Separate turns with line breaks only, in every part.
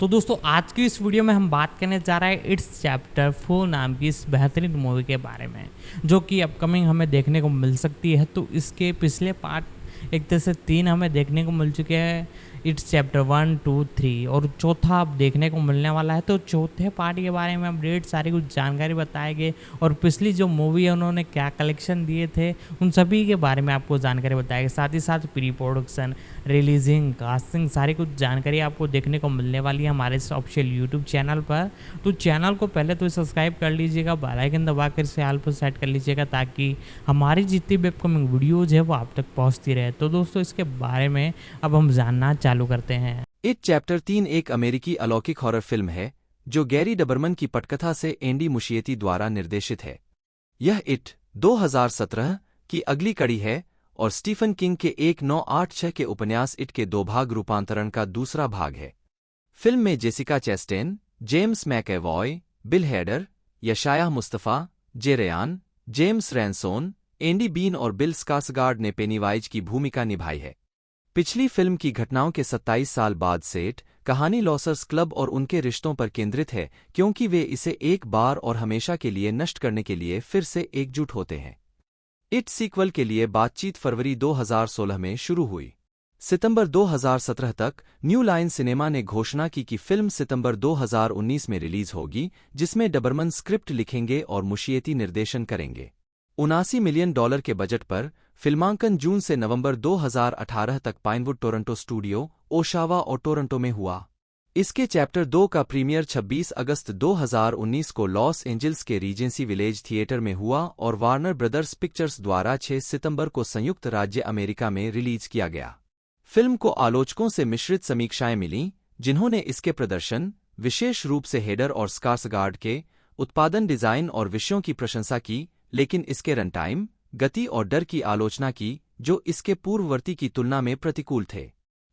तो दोस्तों आज की इस वीडियो में हम बात करने जा रहे हैं इट्स चैप्टर 4 नाम की इस बेहतरीन मूवी के बारे में, जो कि अपकमिंग हमें देखने को मिल सकती है। तो इसके पिछले पार्ट एक तरह से 3 हमें देखने को मिल चुके हैं, इट्स चैप्टर 1, 2, 3 और चौथा अब देखने को मिलने वाला है। तो चौथे पार्ट के बारे में अपडेट सारी कुछ जानकारी बताएंगे और पिछली जो मूवी है उन्होंने क्या कलेक्शन दिए थे उन सभी के बारे में आपको जानकारी बताएंगे। साथ ही साथ प्री प्रोडक्शन, रिलीजिंग, कास्टिंग सारी कुछ जानकारी आपको देखने को मिलने वाली है हमारे इस ऑफिशियल यूट्यूब चैनल पर। तो चैनल को पहले तो सब्सक्राइब कर लीजिएगा, बेल आइकन दबाकर इसे ऑल पर सेट कर लीजिएगा ताकि हमारी जितनी भी अपकमिंग वीडियोज़ है वो आप तक पहुंचती रहे। तो दोस्तों इसके बारे में अब हम जानना चालू करते हैं।
इट चैप्टर 3 एक अमेरिकी अलौकिक हॉरर फिल्म है जो गैरी डबरमन की पटकथा से एंडी मुशिएती द्वारा निर्देशित है। यह इट 2017 की अगली कड़ी है और स्टीफन किंग के 1986 के उपन्यास इट के 2 भाग रूपांतरण का दूसरा भाग है। फिल्म में Jessica Chastain, James McAvoy, Bill Hader, यशायाह मुस्तफ़ा, जेरेयान, जेम्स रैनसोन, एंडी बीन और बिल स्कार्सगार्ड ने पेनीवाइज की भूमिका निभाई है। पिछली फिल्म की घटनाओं के 27 साल बाद सेट कहानी लॉसर्स क्लब और उनके रिश्तों पर केंद्रित है, क्योंकि वे इसे एक बार और हमेशा के लिए नष्ट करने के लिए फिर से एकजुट होते हैं। इट सीक्वल के लिए बातचीत फरवरी 2016 में शुरू हुई। सितंबर 2017 तक न्यू लाइन सिनेमा ने घोषणा की कि फिल्म सितंबर 2019 में रिलीज होगी, जिसमें डबरमन स्क्रिप्ट लिखेंगे और मुशिएती निर्देशन करेंगे। $79 मिलियन के बजट पर फिल्मांकन जून से नवंबर 2018 तक पाइनवुड टोरंटो स्टूडियो, ओशावा और टोरंटो में हुआ। इसके चैप्टर 2 का प्रीमियर 26 अगस्त 2019 को लॉस एंजल्स के रीजेंसी विलेज थिएटर में हुआ और वार्नर ब्रदर्स पिक्चर्स द्वारा 6 सितंबर को संयुक्त राज्य अमेरिका में रिलीज किया गया। फिल्म को आलोचकों से मिश्रित समीक्षाएं मिलीं, जिन्होंने इसके प्रदर्शन, विशेष रूप से हेडर और स्कार्सगार्ड के उत्पादन, डिजाइन और विषयों की प्रशंसा की, लेकिन इसके रन टाइम, गति और डर की आलोचना की, जो इसके पूर्ववर्ती की तुलना में प्रतिकूल थे।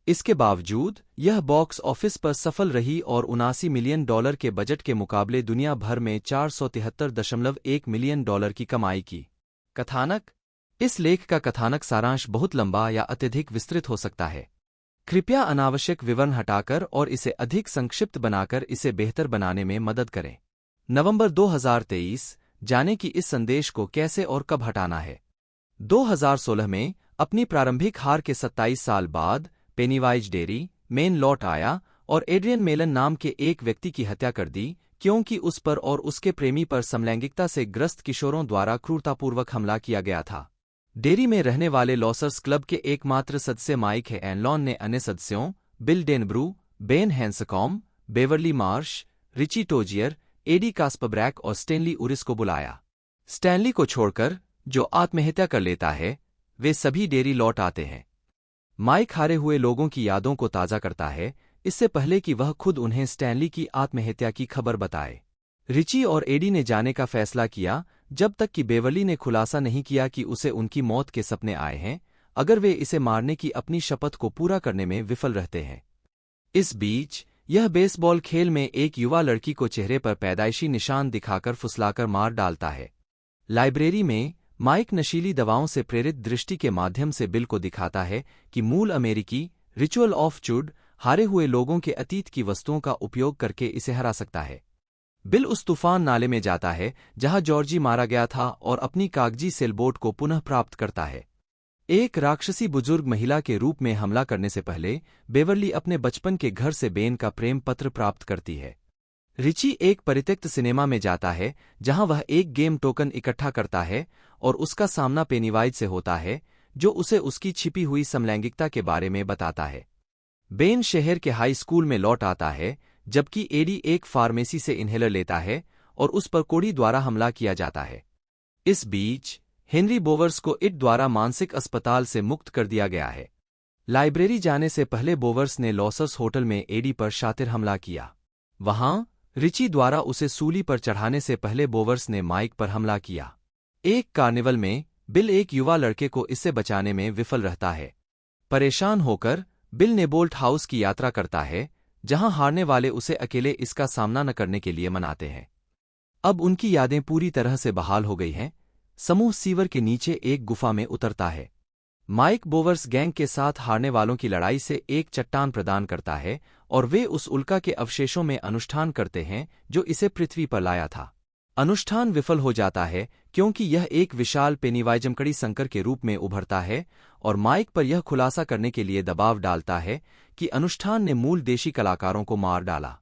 इसके बावजूद यह बॉक्स ऑफिस पर सफल रही और $79 मिलियन के बजट के मुकाबले दुनिया भर में $473.1 मिलियन की कमाई की। कथानक। इस लेख का कथानक सारांश बहुत लंबा या अत्यधिक विस्तृत हो सकता है। कृपया अनावश्यक विवरण हटाकर और इसे अधिक संक्षिप्त बनाकर इसे बेहतर बनाने में मदद करें। नवंबर 2023 जाने कि इस संदेश को कैसे और कब हटाना है। 2016 में अपनी प्रारंभिक हार के 27 साल बाद पेनीवाइज डेरी मेन लौट आया और एड्रियन मेलन नाम के एक व्यक्ति की हत्या कर दी, क्योंकि उस पर और उसके प्रेमी पर समलैंगिकता से ग्रस्त किशोरों द्वारा क्रूरतापूर्वक हमला किया गया था। डेरी में रहने वाले लॉसर्स क्लब के एकमात्र सदस्य माइक एनलॉन ने अन्य सदस्यों Bill Denbrough, Ben Hanscom, Beverly Marsh, Richie Tozier, Eddie Kaspbrak और स्टैनली उरिस को बुलाया। स्टैनली को छोड़कर, जो आत्महत्या कर लेता है, वे सभी डेरी लौट आते हैं। माइक हारे हुए लोगों की यादों को ताज़ा करता है, इससे पहले कि वह खुद उन्हें स्टैनली की आत्महत्या की खबर बताए। रिची और एडी ने जाने का फैसला किया जब तक कि बेवर्ली ने खुलासा नहीं किया कि उसे उनकी मौत के सपने आए हैं, अगर वे इसे मारने की अपनी शपथ को पूरा करने में विफल रहते हैं। इस बीच यह बेसबॉल खेल में एक युवा लड़की को चेहरे पर पैदाइशी निशान दिखाकर फुसलाकर मार डालता है। लाइब्रेरी में माइक नशीली दवाओं से प्रेरित दृष्टि के माध्यम से बिल को दिखाता है कि मूल अमेरिकी रिचुअल ऑफ चुड हारे हुए लोगों के अतीत की वस्तुओं का उपयोग करके इसे हरा सकता है। बिल उस तूफान नाले में जाता है जहां जॉर्जी मारा गया था और अपनी कागजी सेलबोट को पुनः प्राप्त करता है। एक राक्षसी बुजुर्ग महिला के रूप में हमला करने से पहले बेवर्ली अपने बचपन के घर से बेन का प्रेम पत्र प्राप्त करती है। रिची एक परित्यक्त सिनेमा में जाता है जहां वह एक गेम टोकन इकट्ठा करता है और उसका सामना पेनीवाइज से होता है, जो उसे उसकी छिपी हुई समलैंगिकता के बारे में बताता है। बेन शहर के हाई स्कूल में लौट आता है, जबकि एडी एक फार्मेसी से इन्हेलर लेता है और उस पर कोड़ी द्वारा हमला किया जाता है। इस बीच हेनरी बोवर्स को इट द्वारा मानसिक अस्पताल से मुक्त कर दिया गया है। लाइब्रेरी जाने से पहले बोवर्स ने लॉसर्स होटल में एडी पर शातिर हमला किया। वहां रिची द्वारा उसे सूली पर चढ़ाने से पहले बोवर्स ने माइक पर हमला किया। एक कार्निवल में बिल एक युवा लड़के को इससे बचाने में विफल रहता है। परेशान होकर बिल नेबोल्ट हाउस की यात्रा करता है, जहां हारने वाले उसे अकेले इसका सामना न करने के लिए मनाते हैं। अब उनकी यादें पूरी तरह से बहाल हो गई हैं। समूह सीवर के नीचे एक गुफा में उतरता है। माइक बोवर्स गैंग के साथ हारने वालों की लड़ाई से एक चट्टान प्रदान करता है और वे उस उल्का के अवशेषों में अनुष्ठान करते हैं जो इसे पृथ्वी पर लाया था। अनुष्ठान विफल हो जाता है क्योंकि यह एक विशाल पेनीवाइजमकड़ी संकर के रूप में उभरता है और माइक पर यह खुलासा करने के लिए दबाव डालता है कि अनुष्ठान ने मूल देशी कलाकारों को मार डाला।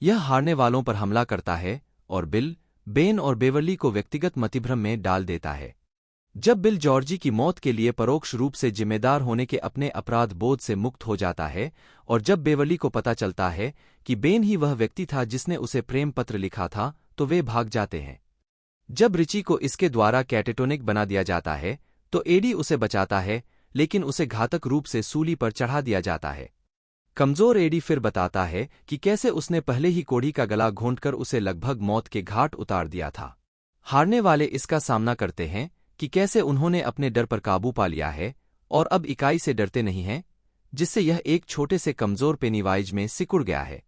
यह हारने वालों पर हमला करता है और बिल, बेन और बेवर्ली को व्यक्तिगत मतिभ्रम में डाल देता है। जब बिल जॉर्जी की मौत के लिए परोक्ष रूप से जिम्मेदार होने के अपने अपराध बोध से मुक्त हो जाता है और जब बेवर्ली को पता चलता है कि बेन ही वह व्यक्ति था जिसने उसे प्रेम पत्र लिखा था, तो वे भाग जाते हैं। जब रिची को इसके द्वारा कैटेटोनिक बना दिया जाता है तो एडी उसे बचाता है, लेकिन उसे घातक रूप से सूली पर चढ़ा दिया जाता है। कमजोर एडी फिर बताता है कि कैसे उसने पहले ही कोढ़ी का गला घोंटकर उसे लगभग मौत के घाट उतार दिया था। हारने वाले इसका सामना करते हैं कि कैसे उन्होंने अपने डर पर काबू पा लिया है और अब इकाई से डरते नहीं हैं, जिससे यह एक छोटे से कमजोर पेनीवाइज में सिकुड़ गया है।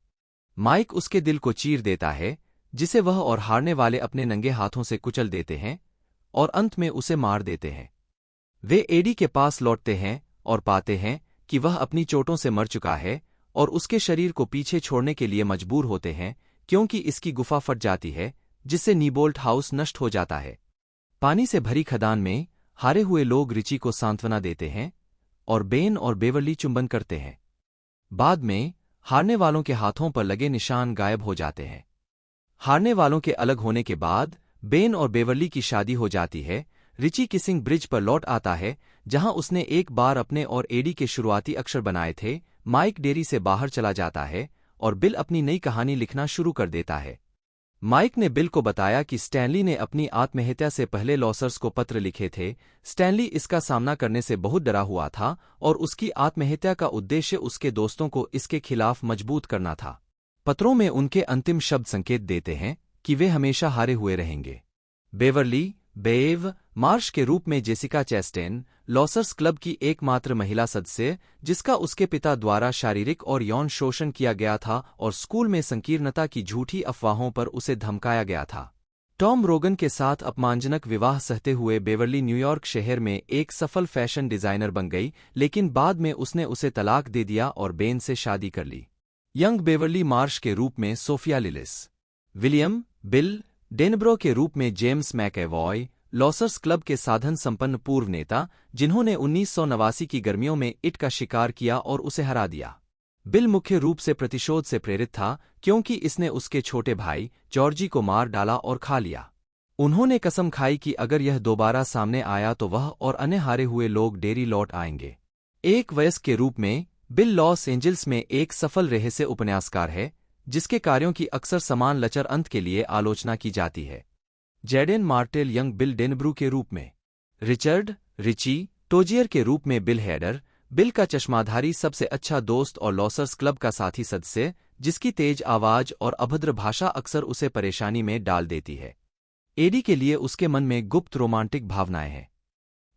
माइक उसके दिल को चीर देता है, जिसे वह और हारने वाले अपने नंगे हाथों से कुचल देते हैं और अंत में उसे मार देते हैं। वे एडी के पास लौटते हैं और पाते हैं कि वह अपनी चोटों से मर चुका है और उसके शरीर को पीछे छोड़ने के लिए मजबूर होते हैं क्योंकि इसकी गुफा फट जाती है, जिससे नीबोल्ट हाउस नष्ट हो जाता है। पानी से भरी खदान में हारे हुए लोग रिची को सांत्वना देते हैं और बेन और बेवर्ली चुंबन करते हैं। बाद में हारने वालों के हाथों पर लगे निशान गायब हो जाते हैं। हारने वालों के अलग होने के बाद बेन और बेवर्ली की शादी हो जाती है। रिची किसिंग ब्रिज पर लौट आता है, जहां उसने एक बार अपने और एडी के शुरुआती अक्षर बनाए थे। माइक डेरी से बाहर चला जाता है और बिल अपनी नई कहानी लिखना शुरू कर देता है। माइक ने बिल को बताया कि स्टैनली ने अपनी आत्महत्या से पहले लॉसर्स को पत्र लिखे थे। स्टैनली इसका सामना करने से बहुत डरा हुआ था और उसकी आत्महत्या का उद्देश्य उसके दोस्तों को इसके खिलाफ मजबूत करना था। पत्रों में उनके अंतिम शब्द संकेत देते हैं कि वे हमेशा हारे हुए रहेंगे। बेवर्ली, बेव, मार्श के रूप में जेसिका चैस्टेन, लॉसर्स क्लब की एकमात्र महिला सदस्य जिसका उसके पिता द्वारा शारीरिक और यौन शोषण किया गया था और स्कूल में संकीर्णता की झूठी अफवाहों पर उसे धमकाया गया था। टॉम रोगन के साथ अपमानजनक विवाह सहते हुए बेवर्ली न्यूयॉर्क शहर में एक सफल फैशन डिजाइनर बन गई, लेकिन बाद में उसने उसे तलाक दे दिया और बेन से शादी कर ली। यंग बेवर्ली मार्श के रूप में सोफिया लिलिस, विलियम, बिल, डेनब्रो के रूप में जेम्स मैकएवॉय, लॉसर्स क्लब के साधन संपन्न पूर्व नेता जिन्होंने 1989 की गर्मियों में इट का शिकार किया और उसे हरा दिया। बिल मुख्य रूप से प्रतिशोध से प्रेरित था क्योंकि इसने उसके छोटे भाई जॉर्जी को मार डाला और खा लिया। उन्होंने कसम खाई कि अगर यह दोबारा सामने आया तो वह और अन्य हारे हुए लोग डेरी लौट आएंगे। एक वयस्क के रूप में बिल लॉस एंजल्स में एक सफल रहस्य उपन्यासकार है, जिसके कार्यों की अक्सर समान लचर अंत के लिए आलोचना की जाती है। जैडेन मार्टेल यंग बिल डेनब्रू के रूप में, रिचर्ड, रिची टोजियर के रूप में बिल हेडर, बिल का चश्माधारी सबसे अच्छा दोस्त और लॉसर्स क्लब का साथी सदस्य, जिसकी तेज आवाज और अभद्र भाषा अक्सर उसे परेशानी में डाल देती है। एडी के लिए उसके मन में गुप्त रोमांटिक भावनाएं हैं।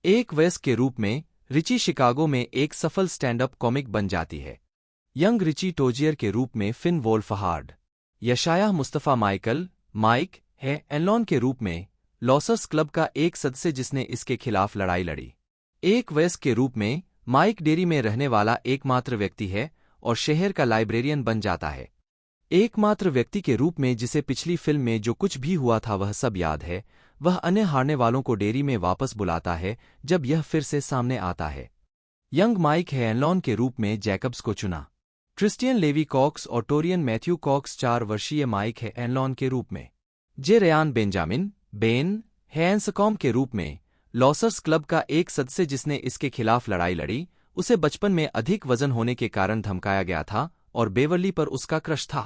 एक वयस्क के रूप में रिची शिकागो में एक सफल स्टैंड अप कॉमिक बन जाती है। यंग रिची टोजियर के रूप में फिन वोल्फहार्ड, यशायाह मुस्तफा माइकल, माइक है एनलॉन के रूप में लॉसर्स क्लब का एक सदस्य जिसने इसके खिलाफ लड़ाई लड़ी। एक वयस्क के रूप में माइक डेरी में रहने वाला एकमात्र व्यक्ति है और शहर का लाइब्रेरियन बन जाता है। एकमात्र व्यक्ति के रूप में जिसे पिछली फिल्म में जो कुछ भी हुआ था वह सब याद है, वह अन्य हारने वालों को डेरी में वापस बुलाता है जब यह फिर से सामने आता है। यंग माइक है एनलॉन के रूप में जैकब्स को चुना। क्रिस्टियन लेवी कॉक्स और टोरियन मैथ्यू कॉक्स 4 वर्षीय माइक है एनलॉन के रूप में। जे रेयान बेंजामिन, बेन हैंसकॉम के रूप में लॉसर्स क्लब का एक सदस्य जिसने इसके खिलाफ लड़ाई लड़ी। उसे बचपन में अधिक वजन होने के कारण धमकाया गया था और बेवर्ली पर उसका क्रश था।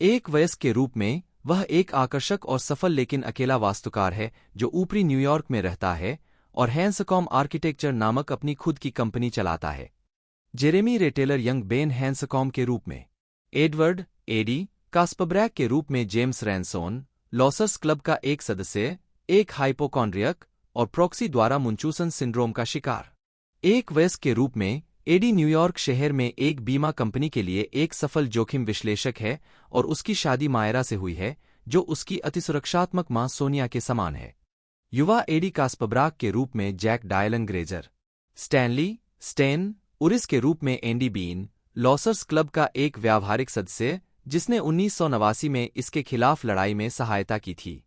एक वयस्क के रूप में वह एक आकर्षक और सफल लेकिन अकेला वास्तुकार है जो ऊपरी न्यूयॉर्क में रहता है और हैंसकॉम आर्किटेक्चर नामक अपनी खुद की कंपनी चलाता है। जेरेमी रेटेलर यंग बेन हैंसकॉम के रूप में। एडवर्ड, एडी कास्पब्रैक के रूप में जेम्स रैनसोन, लॉसर्स क्लब का एक सदस्य, एक हाइपोकॉन्ड्रियक और प्रॉक्सी द्वारा मुंचूसन सिंड्रोम का शिकार। एक वयस्क के रूप में एडी न्यूयॉर्क शहर में एक बीमा कंपनी के लिए एक सफल जोखिम विश्लेषक है और उसकी शादी मायरा से हुई है जो उसकी अतिसुरक्षात्मक मां सोनिया के समान है। युवा एडी कास्पब्राक के रूप में जैक डायलन ग्रेजर, स्टेन उरिस के रूप में एंडी बीन, लॉसर्स क्लब का एक व्यावहारिक सदस्य जिसने 1989 में इसके खिलाफ लड़ाई में सहायता की थी।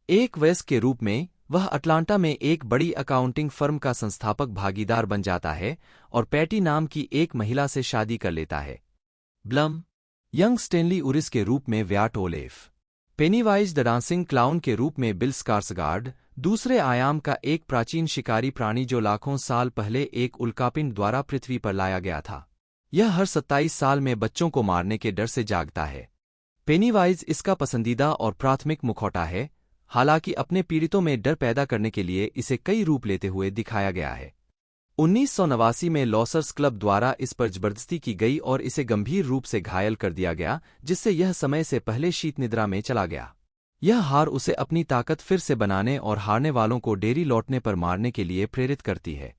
एक वयस्क के रूप में वह अटलांटा में एक बड़ी अकाउंटिंग फर्म का संस्थापक भागीदार बन जाता है और पैटी नाम की एक महिला से शादी कर लेता है। ब्लम यंग स्टेनली उरिस के रूप में Wyatt Oleff, Pennywise the dancing clown के रूप में बिल स्कार्सगार्ड, दूसरे आयाम का एक प्राचीन शिकारी प्राणी जो लाखों साल पहले एक उल्कापिंड द्वारा पृथ्वी पर लाया गया था। यह हर 27 साल में बच्चों को मारने के डर से जागता है। पेनीवाइज इसका पसंदीदा और प्राथमिक मुखौटा है, हालांकि अपने पीड़ितों में डर पैदा करने के लिए इसे कई रूप लेते हुए दिखाया गया है। 1989 में लॉसर्स क्लब द्वारा इस पर जबरदस्ती की गई और इसे गंभीर रूप से घायल कर दिया गया, जिससे यह समय से पहले शीत निद्रा में चला गया। यह हार उसे अपनी ताकत फिर से बनाने और हारने वालों को डेरी लौटने पर मारने के लिए प्रेरित करती है।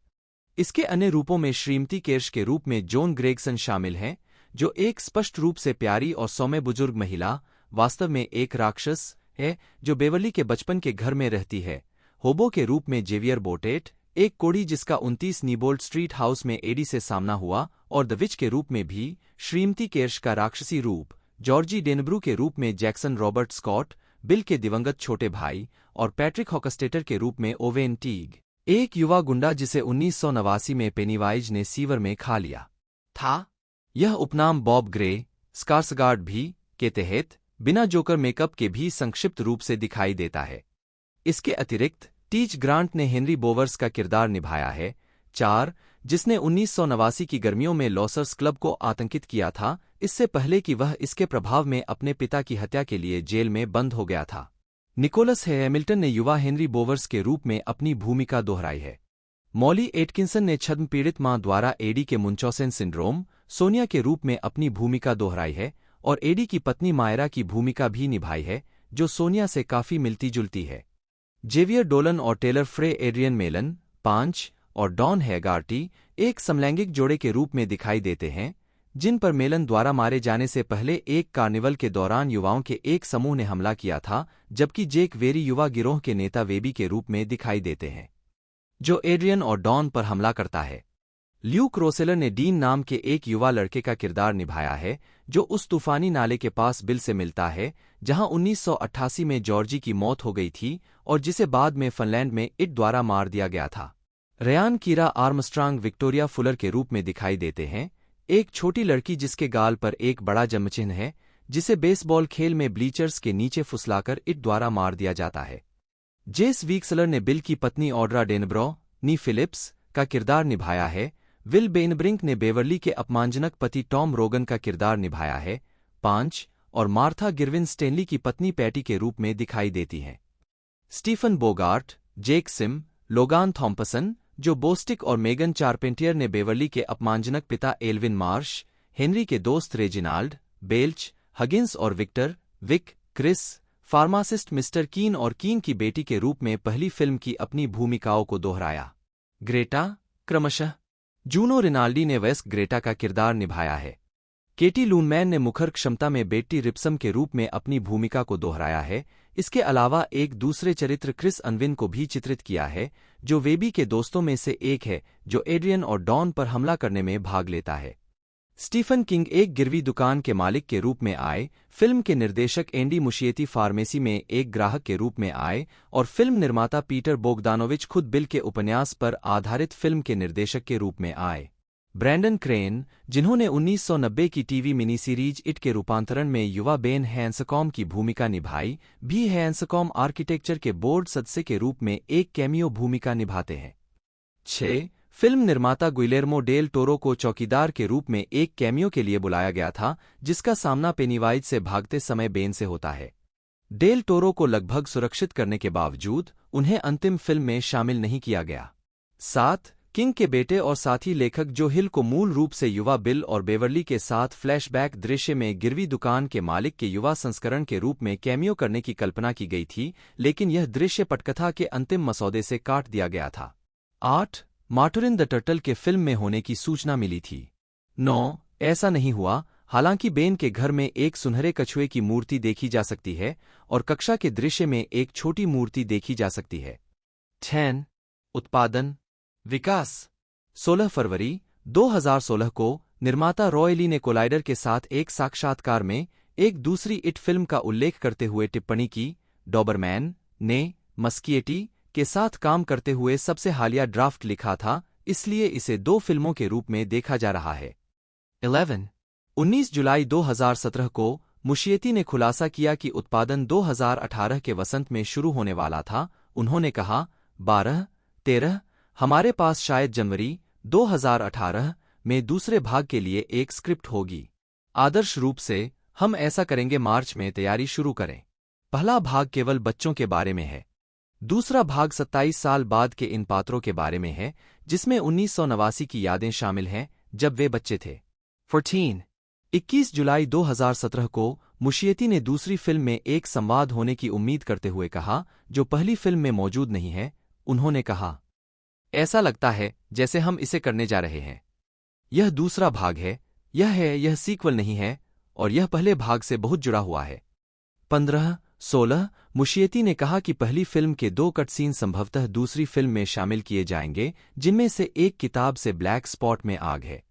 इसके अन्य रूपों में श्रीमती केर्श के रूप में जॉन ग्रेगसन शामिल हैं, जो एक स्पष्ट रूप से प्यारी और सौम्य बुजुर्ग महिला, वास्तव में एक राक्षस है जो बेवर्ली के बचपन के घर में रहती है। होबो के रूप में जेवियर बोटेट, एक कोढ़ी जिसका 29 नीबोल्ट स्ट्रीट हाउस में एडी से सामना हुआ, और द विच के रूप में भी श्रीमती केर्श का राक्षसी रूप, जॉर्जी डेनब्रू के रूप में जैक्सन रॉबर्ट स्कॉट, बिल के दिवंगत छोटे भाई, और पैट्रिक हॉकस्टेटर के रूप में ओवेन टीग, एक युवा गुंडा जिसे 1989 में पेनीवाइज ने सीवर में खा लिया था। यह उपनाम बॉब ग्रे, स्कार्सगार्ड भी के तहत बिना जोकर मेकअप के भी संक्षिप्त रूप से दिखाई देता है। इसके अतिरिक्त टीच ग्रांट ने हेनरी बोवर्स का किरदार निभाया है, 4, जिसने 1989 की गर्मियों में लॉसर्स क्लब को आतंकित किया था, इससे पहले कि वह इसके प्रभाव में अपने पिता की हत्या के लिए जेल में बंद हो गया था। निकोलस हैमिल्टन ने युवा हेनरी बोवर्स के रूप में अपनी भूमिका दोहराई है। मॉली एटकिंसन ने छद्म पीड़ित मां द्वारा एडी के मुंचौसेन सिंड्रोम, सोनिया के रूप में अपनी भूमिका दोहराई है, और एडी की पत्नी मायरा की भूमिका भी निभाई है, जो सोनिया से काफी मिलती जुलती है। जेवियर डोलन और टेलर फ्रे एड्रियन मेलन, 5, और डॉन हैगार्टी एक समलैंगिक जोड़े के रूप में दिखाई देते हैं, जिन पर मेलन द्वारा मारे जाने से पहले एक कार्निवल के दौरान युवाओं के एक समूह ने हमला किया था, जबकि जेक वेरी युवा गिरोह के नेता वेबी के रूप में दिखाई देते हैं, जो एड्रियन और डॉन पर हमला करता है। ल्यूक रोसेलर ने डीन नाम के एक युवा लड़के का किरदार निभाया है, जो उस तूफानी नाले के पास बिल से मिलता है जहां 1988 में जॉर्जी की मौत हो गई थी और जिसे बाद में फिनलैंड में इट द्वारा मार दिया गया था। रयान कीरा आर्मस्ट्रांग विक्टोरिया फुलर के रूप में दिखाई देते हैं, एक छोटी लड़की जिसके गाल पर एक बड़ा जन्मचिन्ह है, जिसे बेसबॉल खेल में ब्लीचर्स के नीचे फुसलाकर इट द्वारा मार दिया जाता है। जेस वीक्सलर ने बिल की पत्नी ऑड्रा डेनब्रो, नी फिलिप्स, का किरदार निभाया है। विल बेनब्रिंक ने बेवर्ली के अपमानजनक पति टॉम रोगन का किरदार निभाया है, 5, और मार्था गिरविन स्टेनली की पत्नी पैटी के रूप में दिखाई देती हैं। स्टीफन बोगार्ट, जेक सिम, लोगान थॉम्पसन, जो बोस्टिक और मेगन चारपेंटियर ने बेवर्ली के अपमानजनक पिता एल्विन मार्श, हेनरी के दोस्त रेजिनाल्ड, बेल्च, हगिंस और Victor, Vic, Chris, pharmacist Mister Keen और कीन की बेटी के रूप में पहली फिल्म की अपनी भूमिकाओं को दोहराया। ग्रेटा, क्रमशः जूनो रिनाल्डी ने वयस्क ग्रेटा का किरदार निभाया है। केटी लूनमैन ने मुखर क्षमता में बेट्टी रिप्सम के रूप में अपनी भूमिका को दोहराया है। इसके अलावा एक दूसरे चरित्र क्रिस अनविन को भी चित्रित किया है, जो वेबी के दोस्तों में से एक है जो एड्रियन और डॉन पर हमला करने में भाग लेता है। स्टीफन किंग एक गिरवी दुकान के मालिक के रूप में आए, फिल्म के निर्देशक एंडी मुशिएती फार्मेसी में एक ग्राहक के रूप में आए, और फिल्म निर्माता पीटर बोगदानोविच खुद बिल के उपन्यास पर आधारित फिल्म के निर्देशक के रूप में आए। ब्रैंडन क्रेन, जिन्होंने 1990 की टीवी मिनी सीरीज इट के रूपांतरण में युवा बेन हैंसकॉम की भूमिका निभाई, भी हैंसकॉम आर्किटेक्चर के बोर्ड सदस्य के रूप में एक कैमियो भूमिका निभाते हैं। 6. फिल्म निर्माता गुइलेर्मो डेल टोरो को चौकीदार के रूप में एक कैमियो के लिए बुलाया गया था, जिसका सामना पेनीवाइज से भागते समय बेन से होता है। डेल टोरो को लगभग सुरक्षित करने के बावजूद उन्हें अंतिम फिल्म में शामिल नहीं किया गया। 7. किंग के बेटे और साथी लेखक जो हिल को मूल रूप से युवा बिल और बेवर्ली के साथ फ्लैशबैक दृश्य में गिरवी दुकान के मालिक के युवा संस्करण के रूप में कैमियो करने की कल्पना की गई थी, लेकिन यह दृश्य पटकथा के अंतिम मसौदे से काट दिया गया था। 8. मार्टुरिन द टर्टल के फिल्म में होने की सूचना मिली थी। 9. ऐसा नहीं हुआ, हालांकि बेन के घर में एक सुनहरे कछुए की मूर्ति देखी जा सकती है और कक्षा के दृश्य में एक छोटी मूर्ति देखी जा सकती है। 10. उत्पादन, विकास, 16 फरवरी 2016 को निर्माता रॉय ली ने कोलाइडर के साथ एक साक्षात्कार में एक दूसरी इट फिल्म का उल्लेख करते हुए टिप्पणी की, डॉबरमैन ने मस्किएटी के साथ काम करते हुए सबसे हालिया ड्राफ्ट लिखा था, इसलिए इसे 2 फिल्मों के रूप में देखा जा रहा है। 19 जुलाई 2017 को मुशिएती ने खुलासा किया कि उत्पादन 2018 के वसंत में शुरू होने वाला था। उन्होंने कहा, 12-13 हमारे पास शायद जनवरी 2018 में दूसरे भाग के लिए एक स्क्रिप्ट होगी। आदर्श रूप से हम ऐसा करेंगे, मार्च में तैयारी शुरू करें। पहला भाग केवल बच्चों के बारे में है। दूसरा भाग 27 साल बाद के इन पात्रों के बारे में है, जिसमें 1989 की यादें शामिल हैं जब वे बच्चे थे। 21 जुलाई 2017 को मुशिएती ने दूसरी फिल्म में एक संवाद होने की उम्मीद करते हुए कहा, जो पहली फिल्म में मौजूद नहीं है। उन्होंने कहा, ऐसा लगता है जैसे हम इसे करने जा रहे हैं। यह दूसरा भाग है, यह सीक्वल नहीं है, और यह पहले भाग से बहुत जुड़ा हुआ है। 15-16 मुशिएती ने कहा कि पहली फिल्म के 2 कट सीन संभवतः दूसरी फिल्म में शामिल किए जाएंगे, जिनमें से एक किताब से ब्लैक स्पॉट में आग है।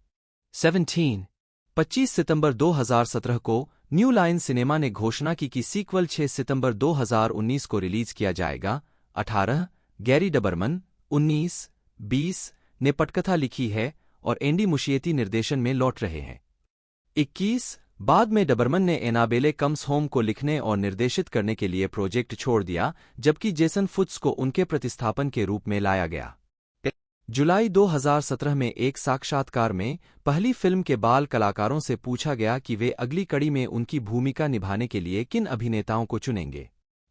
25 सितंबर 2017 को न्यू लाइन सिनेमा ने घोषणा की कि सीक्वल 6 सितंबर 2019 को रिलीज किया जाएगा। 18 गैरी डबरमन 19-20 ने पटकथा लिखी है और एंडी मुशिएती निर्देशन में लौट रहे हैं। 21 बाद में डबरमन ने एनाबेले कम्स होम को लिखने और निर्देशित करने के लिए प्रोजेक्ट छोड़ दिया, जबकि जेसन फुट्स को उनके प्रतिस्थापन के रूप में लाया गया। जुलाई 2017 में एक साक्षात्कार में पहली फिल्म के बाल कलाकारों से पूछा गया कि वे अगली कड़ी में उनकी भूमिका निभाने के लिए किन अभिनेताओं को चुनेंगे।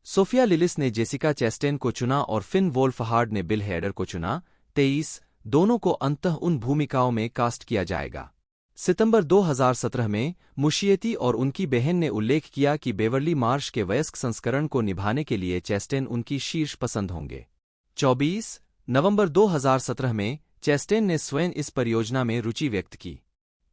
सोफिया लिलिस ने जेसिका चैस्टेन को चुना और फिन वोल्फहार्ड ने बिल हेडर को चुना। 23 दोनों को अंततः उन भूमिकाओं में कास्ट किया जाएगा। सितंबर 2017 में मुशिएती और उनकी बहन ने उल्लेख किया कि बेवर्ली मार्श के वयस्क संस्करण को निभाने के लिए चैस्टेन उनकी शीर्ष पसंद होंगे। 24 नवंबर 2017 में चैस्टेन ने स्वयं इस परियोजना में रुचि व्यक्त की।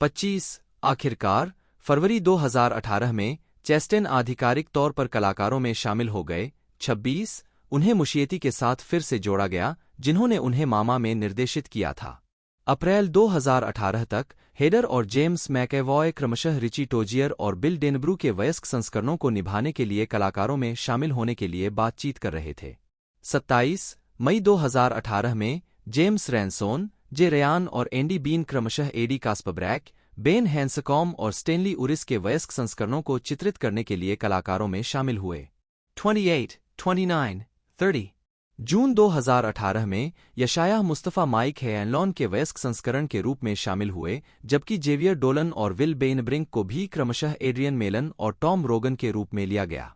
25 आखिरकार फरवरी 2018 में चैस्टेन आधिकारिक तौर पर कलाकारों में शामिल हो गए। 26 उन्हें मुशिएती के साथ फिर से जोड़ा गया, जिन्होंने उन्हें मामा में निर्देशित किया था। अप्रैल 2018 तक हेडर और जेम्स मैकेवॉय क्रमशः रिची टोजियर और बिल डेनब्रू के वयस्क संस्करणों को निभाने के लिए कलाकारों में शामिल होने के लिए बातचीत कर रहे थे। 27 मई 2018 में जेम्स रैनसोन, जे रयान और एंडी बीन क्रमशः एडी कास्परब्रैक, बेन हैंसकॉम और स्टेनली उरिस के वयस्क संस्करणों को चित्रित करने के लिए कलाकारों में शामिल हुए। 28, 29, 30 जून 2018 में यशायाह मुस्तफ़ा माइक हेनलॉन के वयस्क संस्करण के रूप में शामिल हुए, जबकि जेवियर डोलन और विल बेनब्रिंक को भी क्रमशः एड्रियन मेलन और टॉम रोगन के रूप में लिया गया।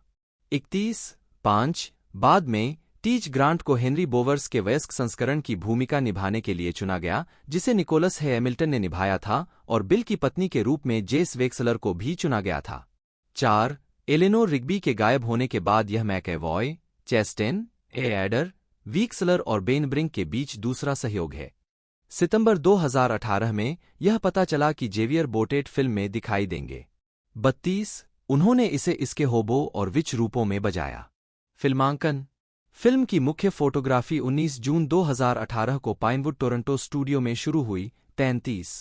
31-5 बाद में टीच ग्रांट को हेनरी बोवर्स के वयस्क संस्करण की भूमिका निभाने के लिए चुना गया, जिसे निकोलस हैमिल्टन ने निभाया था, और बिल की पत्नी के रूप में जेस वेक्सलर को भी चुना गया था। 4 एलेनोर रिग्बी के गायब होने के बाद यह मैकेवॉय, चैस्टेन, एडर, वीक्सलर और बेनब्रिंक के बीच दूसरा सहयोग है। सितंबर 2018 में यह पता चला कि जेवियर बोटेट फिल्म में दिखाई देंगे। 32 उन्होंने इसे इसके होबो और विच रूपों में बजाया। फिल्मांकन फिल्म की मुख्य फोटोग्राफी 19 जून 2018 को पाइनवुड टोरंटो स्टूडियो में शुरू हुई। 33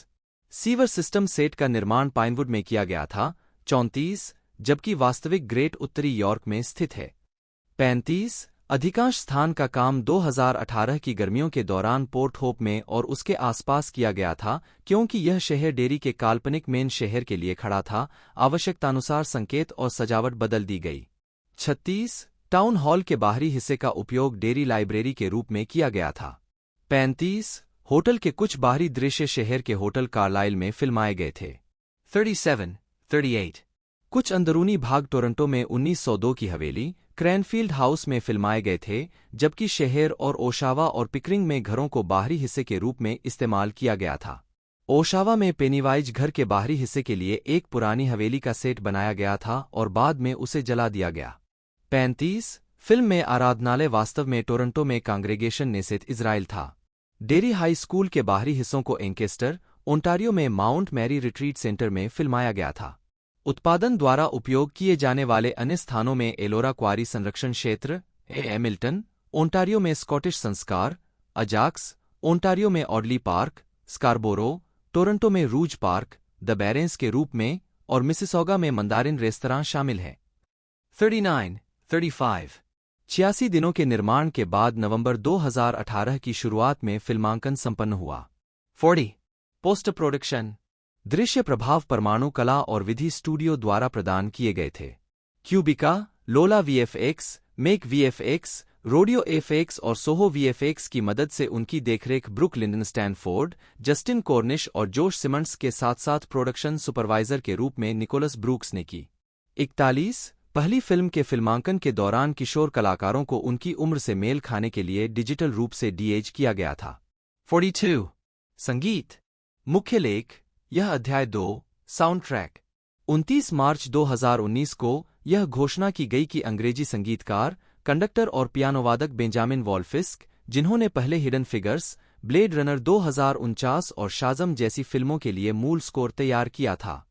सीवर सिस्टम सेट का निर्माण पाइनवुड में किया गया था। 34 जबकि वास्तविक ग्रेट उत्तरी यॉर्क में स्थित है। 35 अधिकांश स्थान का काम 2018 की गर्मियों के दौरान पोर्ट होप में और उसके आसपास किया गया था, क्योंकि यह शहर डेरी के काल्पनिक मेन शहर के लिए खड़ा था। आवश्यकतानुसार संकेत और सजावट बदल दी गई। 36 टाउन हॉल के बाहरी हिस्से का उपयोग डेरी लाइब्रेरी के रूप में किया गया था। 35 होटल के कुछ बाहरी दृश्य शहर के होटल कार्लाइल में फिल्माए गए थे। 37-38 कुछ अंदरूनी भाग टोरंटो में 1902 की हवेली क्रैनफील्ड हाउस में फिल्माए गए थे, जबकि शहर और ओशावा और पिकरिंग में घरों को बाहरी हिस्से के रूप में इस्तेमाल किया गया था। ओशावा में पेनीवाइज घर के बाहरी हिस्से के लिए एक पुरानी हवेली का सेट बनाया गया था और बाद में उसे जला दिया गया। 35 फिल्म में आराधनालय वास्तव में टोरंटो में कांग्रेगेशन नेसेत इज़राइल था। डेरी हाई स्कूल के बाहरी हिस्सों को एंकेस्टर, ओंटारियो में माउंट मैरी रिट्रीट सेंटर में फिल्माया गया था। उत्पादन द्वारा उपयोग किए जाने वाले अन्य स्थानों में एलोरा क्वारी संरक्षण क्षेत्र, हैमिल्टन, ओंटारियो में स्कॉटिश संस्कार, अजाक्स, ओंटारियो में ऑडली पार्क, स्कारबोरो, टोरंटो में रूज पार्क, द बैरेंस के रूप में और मिसिसॉगा में मंदारिन रेस्तरां शामिल हैं। 35 86 दिनों के निर्माण के बाद नवंबर 2018 की शुरुआत में फिल्मांकन संपन्न हुआ। 40 पोस्ट प्रोडक्शन दृश्य प्रभाव परमाणु कला और विधि स्टूडियो द्वारा प्रदान किए गए थे। Cubica, Lola VFX, Make VFX, Rodeo FX और सोहो वीएफएक्स की मदद से उनकी देखरेख Brooke Lyndon Stanford, Justin Cornish और जोश सिमंड्स के साथ साथ प्रोडक्शन सुपरवाइजर के रूप में निकोलस ब्रूक्स ने की। 41 पहली फिल्म के फिल्मांकन के दौरान किशोर कलाकारों को उनकी उम्र से मेल खाने के लिए डिजिटल रूप से डीएज किया गया था। 42 संगीत मुख्य लेख यह अध्याय 2 साउंड ट्रैक 29 मार्च 2019 को यह घोषणा की गई कि अंग्रेजी संगीतकार, कंडक्टर और पियानोवादक बेंजामिन वॉल्फिस्क, जिन्होंने पहले हिडन फिगर्स, ब्लेड रनर 2049 और शाज़म जैसी फिल्मों के लिए मूल स्कोर तैयार किया था,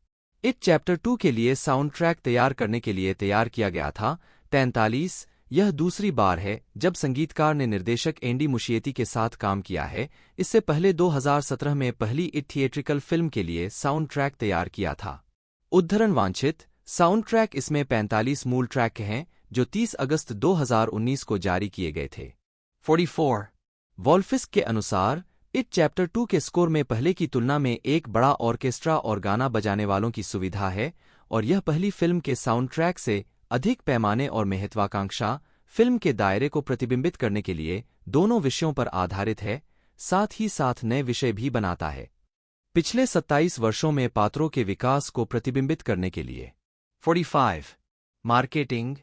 इट चैप्टर 2 के लिए साउंड ट्रैक तैयार करने के लिए तैयार किया गया था। 43 यह दूसरी बार है जब संगीतकार ने निर्देशक एंडी मुशिएती के साथ काम किया है। इससे पहले 2017 में पहली इट थिएट्रिकल फिल्म के लिए साउंड ट्रैक तैयार किया था। उद्धरण वांछित साउंड ट्रैक इसमें 45 मूल ट्रैक हैं जो 30 अगस्त 2019 को जारी किए गए थे। 44 वॉल्फिस्क के अनुसार इट चैप्टर 2 के स्कोर में पहले की तुलना में एक बड़ा ऑर्केस्ट्रा और गाना बजाने वालों की सुविधा है और यह पहली फिल्म के साउंड ट्रैक से अधिक पैमाने और महत्वाकांक्षा फिल्म के दायरे को प्रतिबिंबित करने के लिए दोनों विषयों पर आधारित है, साथ ही साथ नए विषय भी बनाता है। पिछले 27 वर्षों में पात्रों के विकास को प्रतिबिंबित करने के लिए। 45 मार्केटिंग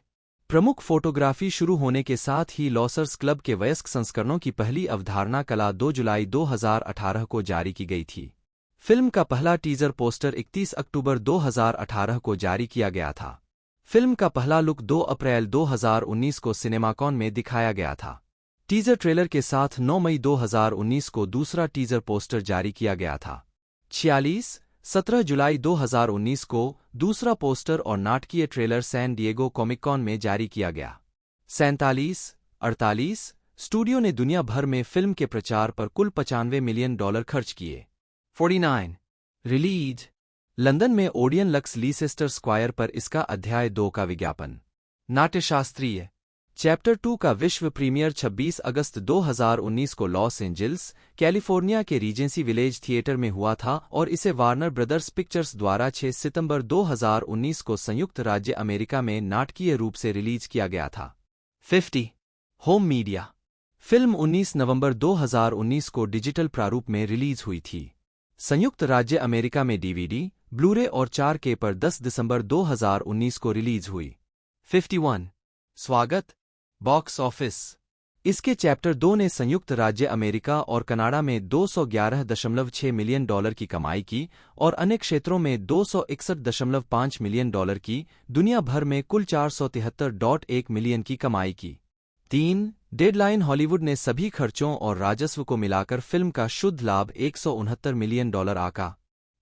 प्रमुख फोटोग्राफी शुरू होने के साथ ही लॉसर्स क्लब के वयस्क संस्करणों की पहली अवधारणा कला 2 जुलाई 2018 को जारी की गई थी। फिल्म का पहला टीजर पोस्टर 31 अक्टूबर 2018 को जारी किया गया था। फिल्म का पहला लुक 2 अप्रैल 2019 को सिनेमाकॉन में दिखाया गया था। टीजर ट्रेलर के साथ 9 मई 2019 को दूसरा टीजर पोस्टर जारी किया गया था। 46 17 जुलाई 2019 को दूसरा पोस्टर और नाटकीय ट्रेलर सैन डिएगो कॉमिक-कॉन में जारी किया गया। 47 48 स्टूडियो ने दुनिया भर में फिल्म के प्रचार पर कुल $95 मिलियन खर्च किए। 49 रिलीज लंदन में ओडियन लक्स लीसेस्टर स्क्वायर पर इसका अध्याय 2 का विज्ञापन। नाट्यशास्त्रीय चैप्टर 2 का विश्व प्रीमियर 26 अगस्त 2019 को लॉस एंजिल्स, कैलिफोर्निया के रीजेंसी विलेज थिएटर में हुआ था और इसे वार्नर ब्रदर्स पिक्चर्स द्वारा 6 सितंबर 2019 को संयुक्त राज्य अमेरिका में नाटकीय रूप से रिलीज किया गया था। 50 होम मीडिया फिल्म 19 नवंबर 2019 को डिजिटल प्रारूप में रिलीज हुई थी। संयुक्त राज्य अमेरिका में डीवीडी, ब्लूरे और 4K पर 10 दिसंबर 2019 को रिलीज हुई। 51 स्वागत बॉक्स ऑफिस इसके चैप्टर 2 ने संयुक्त राज्य अमेरिका और कनाडा में $211.6 मिलियन की कमाई की और अन्य क्षेत्रों में $261.5 मिलियन की, दुनिया भर में कुल $473.1 मिलियन की कमाई की। 3 डेडलाइन हॉलीवुड ने सभी खर्चों और राजस्व को मिलाकर फिल्म का शुद्ध लाभ $169 मिलियन आका।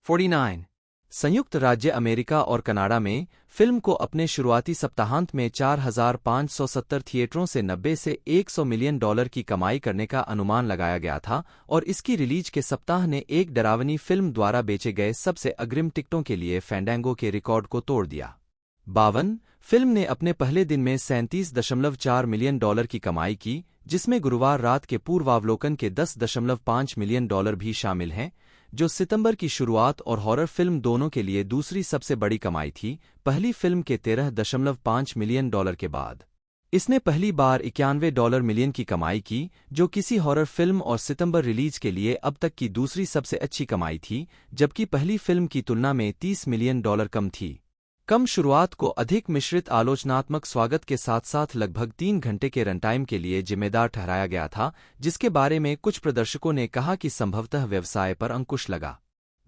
49 संयुक्त राज्य अमेरिका और कनाडा में फिल्म को अपने शुरुआती सप्ताहांत में 4,570 थिएटरों से 90 से $100 मिलियन की कमाई करने का अनुमान लगाया गया था और इसकी रिलीज के सप्ताह ने एक डरावनी फिल्म द्वारा बेचे गए सबसे अग्रिम टिकटों के लिए फैंडांगो के रिकॉर्ड को तोड़ दिया। 52 फिल्म ने अपने पहले दिन में $37.4 मिलियन की कमाई की, जिसमें गुरुवार रात के पूर्वावलोकन के $10.5 मिलियन भी शामिल हैं, जो सितंबर की शुरुआत और हॉरर फिल्म दोनों के लिए दूसरी सबसे बड़ी कमाई थी, पहली फिल्म के $13.5 मिलियन के बाद। इसने पहली बार $91 मिलियन की कमाई की, जो किसी हॉरर फिल्म और सितंबर रिलीज के लिए अब तक की दूसरी सबसे अच्छी कमाई थी, जबकि पहली फिल्म की तुलना में $30 मिलियन कम थी। कम शुरुआत को अधिक मिश्रित आलोचनात्मक स्वागत के साथ साथ लगभग 3 घंटे के रनटाइम के लिए जिम्मेदार ठहराया गया था, जिसके बारे में कुछ प्रदर्शकों ने कहा कि संभवतः व्यवसाय पर अंकुश लगा।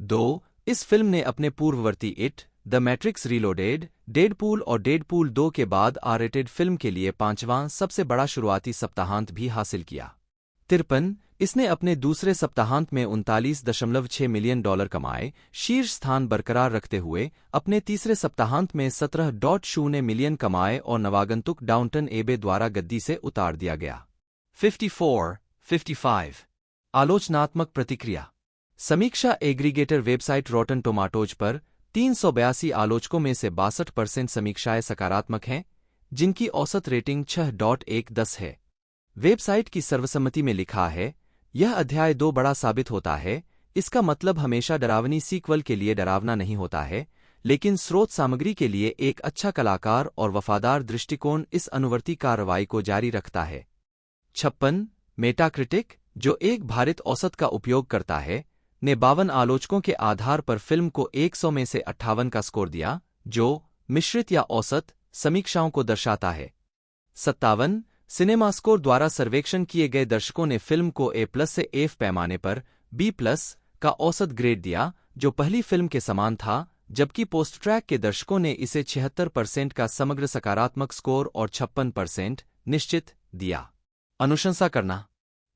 2 इस फिल्म ने अपने पूर्ववर्ती it, the matrix reloaded, Deadpool और डेडपूल 2 के बाद R-रेटेड फिल्म के लिए 5वां सबसे बड़ा शुरुआती सप्ताहांत भी हासिल किया। 53 इसने अपने दूसरे सप्ताहांत में $39.6 मिलियन कमाए, शीर्ष स्थान बरकरार रखते हुए अपने तीसरे सप्ताहांत में $17.0 मिलियन कमाए और नवागंतुक डाउनटन एबे द्वारा गद्दी से उतार दिया गया। 54 55 आलोचनात्मक प्रतिक्रिया समीक्षा एग्रीगेटर वेबसाइट रॉटन टोमाटोज पर 382 आलोचकों में से 62% समीक्षाएं सकारात्मक हैं, जिनकी औसत रेटिंग 6.1/10 है। वेबसाइट की सर्वसम्मति में लिखा है, यह अध्याय 2 बड़ा साबित होता है। इसका मतलब हमेशा डरावनी सीक्वल के लिए डरावना नहीं होता है, लेकिन स्रोत सामग्री के लिए एक अच्छा कलाकार और वफादार दृष्टिकोण इस अनुवर्ती कार्रवाई को जारी रखता है। 56 मेटाक्रिटिक, जो एक भारित औसत का उपयोग करता है, ने 52 आलोचकों के आधार पर फिल्म को 100 में से 58 का स्कोर दिया, जो मिश्रित या औसत समीक्षाओं को दर्शाता है। 57 सिनेमास्कोर द्वारा सर्वेक्षण किए गए दर्शकों ने फिल्म को A+ से F पैमाने पर B+ का औसत ग्रेड दिया, जो पहली फिल्म के समान था, जबकि पोस्ट ट्रैक के दर्शकों ने इसे 76% का समग्र सकारात्मक स्कोर और 56% निश्चित दिया। अनुशंसा करना।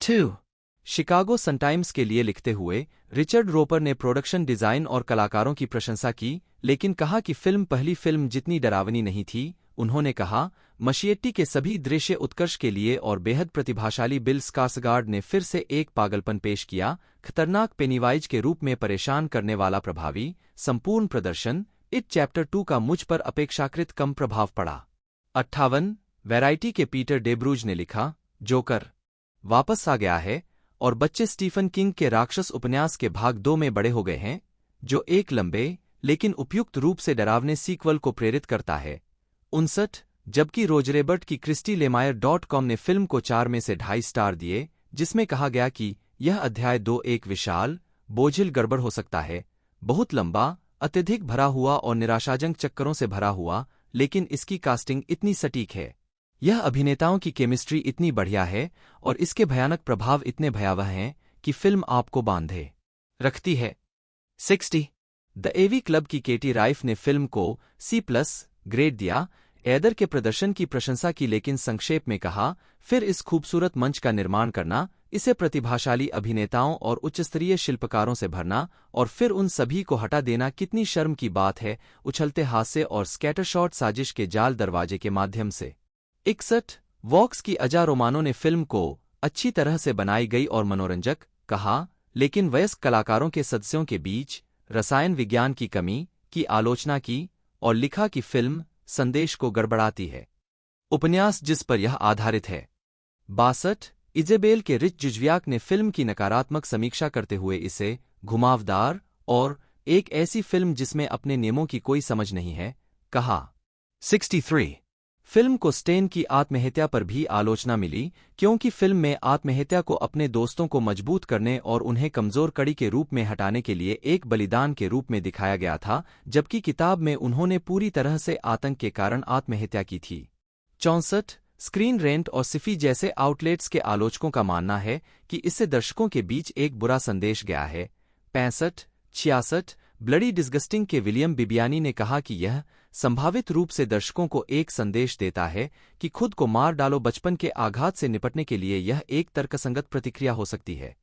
2 शिकागो सन-टाइम्स के लिए लिखते हुए रिचर्ड रोपर ने प्रोडक्शन डिजाइन और कलाकारों की प्रशंसा की, लेकिन कहा कि फिल्म पहली फिल्म जितनी डरावनी नहीं थी। उन्होंने कहा, मशिएट्टी के सभी दृश्य उत्कर्ष के लिए और बेहद प्रतिभाशाली बिल स्कार्सगार्ड ने फिर से एक पागलपन पेश किया, खतरनाक पेनीवाइज के रूप में परेशान करने वाला प्रभावी, संपूर्ण प्रदर्शन। इट चैप्टर 2 का मुझ पर अपेक्षाकृत कम प्रभाव पड़ा। 58 वैरायटी के पीटर डेब्रूज ने लिखा, जोकर वापस आ गया है और बच्चे स्टीफन किंग के राक्षस उपन्यास के भाग 2 में बड़े हो गए हैं, जो एक लंबे लेकिन उपयुक्त रूप से डरावने सीक्वल को प्रेरित करता है। 59 जबकि रोजरेबर्ट की ChristieLemaire.com ने फिल्म को 4 में से 2.5 स्टार दिए, जिसमें कहा गया कि यह अध्याय 2 एक विशाल, बोझिल गड़बड़ हो सकता है, बहुत लंबा, अत्यधिक भरा हुआ और निराशाजनक चक्करों से भरा हुआ, लेकिन इसकी कास्टिंग इतनी सटीक है, यह अभिनेताओं की केमिस्ट्री इतनी बढ़िया है और इसके भयानक प्रभाव इतने भयावह हैं कि फिल्म आपको बांधे रखती है। 60 द एवी क्लब की केटी राइफ ने फिल्म को C+ ग्रेड दिया, एदर के प्रदर्शन की प्रशंसा की, लेकिन संक्षेप में कहा, फिर इस खूबसूरत मंच का निर्माण करना, इसे प्रतिभाशाली अभिनेताओं और उच्चस्तरीय शिल्पकारों से भरना और फिर उन सभी को हटा देना कितनी शर्म की बात है, उछलते हास्य और स्कैटरशॉट साजिश के जाल दरवाजे के माध्यम से। 61 वॉक्स की अजा रोमानो ने फिल्म को अच्छी तरह से बनाई गई और मनोरंजक कहा, लेकिन वयस्क कलाकारों के सदस्यों के बीच रसायन विज्ञान की कमी की आलोचना की और लिखा कि फिल्म संदेश को गड़बड़ाती है। उपन्यास जिस पर यह आधारित है। 62 इजेबेल के रिच जुजवियाक ने फिल्म की नकारात्मक समीक्षा करते हुए इसे घुमावदार और एक ऐसी फिल्म जिसमें अपने नियमों की कोई समझ नहीं है, कहा। 63 फिल्म को स्टेन की आत्महत्या पर भी आलोचना मिली, क्योंकि फिल्म में आत्महत्या को अपने दोस्तों को मजबूत करने और उन्हें कमजोर कड़ी के रूप में हटाने के लिए एक बलिदान के रूप में दिखाया गया था, जबकि किताब में उन्होंने पूरी तरह से आतंक के कारण आत्महत्या की थी। 64 स्क्रीन रेंट और सिफी जैसे आउटलेट्स के आलोचकों का मानना है कि इससे दर्शकों के बीच एक बुरा संदेश गया है। 65 ब्लडी डिस्गस्टिंग के विलियम बिबियानी ने कहा कि यह संभावित रूप से दर्शकों को एक संदेश देता है कि खुद को मार डालो, बचपन के आघात से निपटने के लिए यह एक तर्कसंगत प्रतिक्रिया हो सकती है।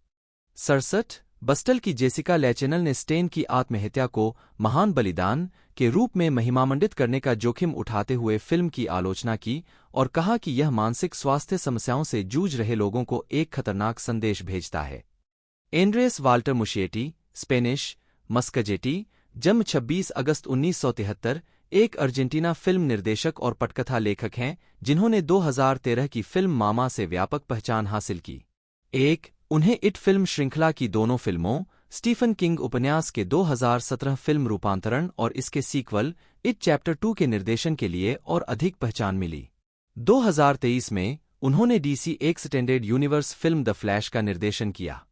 67 बस्टल की जेसिका लैचेनल ने स्टेन की आत्महत्या को महान बलिदान के रूप में महिमामंडित करने का जोखिम उठाते हुए फिल्म की आलोचना की और कहा कि यह मानसिक स्वास्थ्य समस्याओं से जूझ रहे लोगों को एक खतरनाक संदेश भेजता है। एंड्रेस वाल्टर मुशिएटी, स्पेनिश मस्कजेटी, जन्म 26 अगस्त 1973, एक अर्जेंटीना फिल्म निर्देशक और पटकथा लेखक हैं, जिन्होंने 2013 की फिल्म मामा से व्यापक पहचान हासिल की। उन्हें इट फिल्म श्रृंखला की दोनों फिल्मों, स्टीफन किंग उपन्यास के 2017 फिल्म रूपांतरण और इसके सीक्वल इट चैप्टर 2 के निर्देशन के लिए और अधिक पहचान मिली। 2023 में उन्होंने DC extended universe film the flash का निर्देशन किया।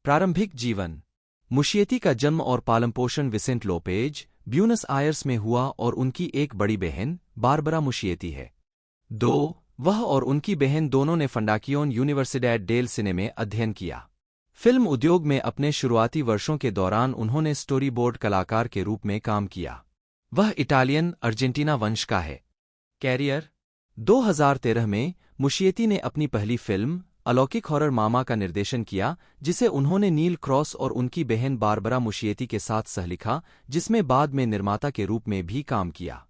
प्रारंभिक जीवन। मुशिएटी का जन्म और पालनपोषण विसेंट लोपेज, ब्यूनस आयर्स में हुआ और उनकी एक बड़ी बहन बारबरा मुशिएटी है। वह और उनकी बहन दोनों ने फंडाकियोन यूनिवर्सिडैड डेल सिने में अध्ययन किया। फिल्म उद्योग में अपने शुरुआती वर्षों के दौरान उन्होंने स्टोरीबोर्ड कलाकार के रूप में काम किया। वह इटालियन अर्जेंटीना वंश का है। कैरियर। 2013 में मुशिएटी ने अपनी पहली फिल्म अलौकिक हॉरर मामा का निर्देशन किया, जिसे उन्होंने नील क्रॉस और उनकी बहन बारबरा मुशिएटी के साथ सहलिखा, जिसमें बाद में निर्माता के रूप में भी काम किया।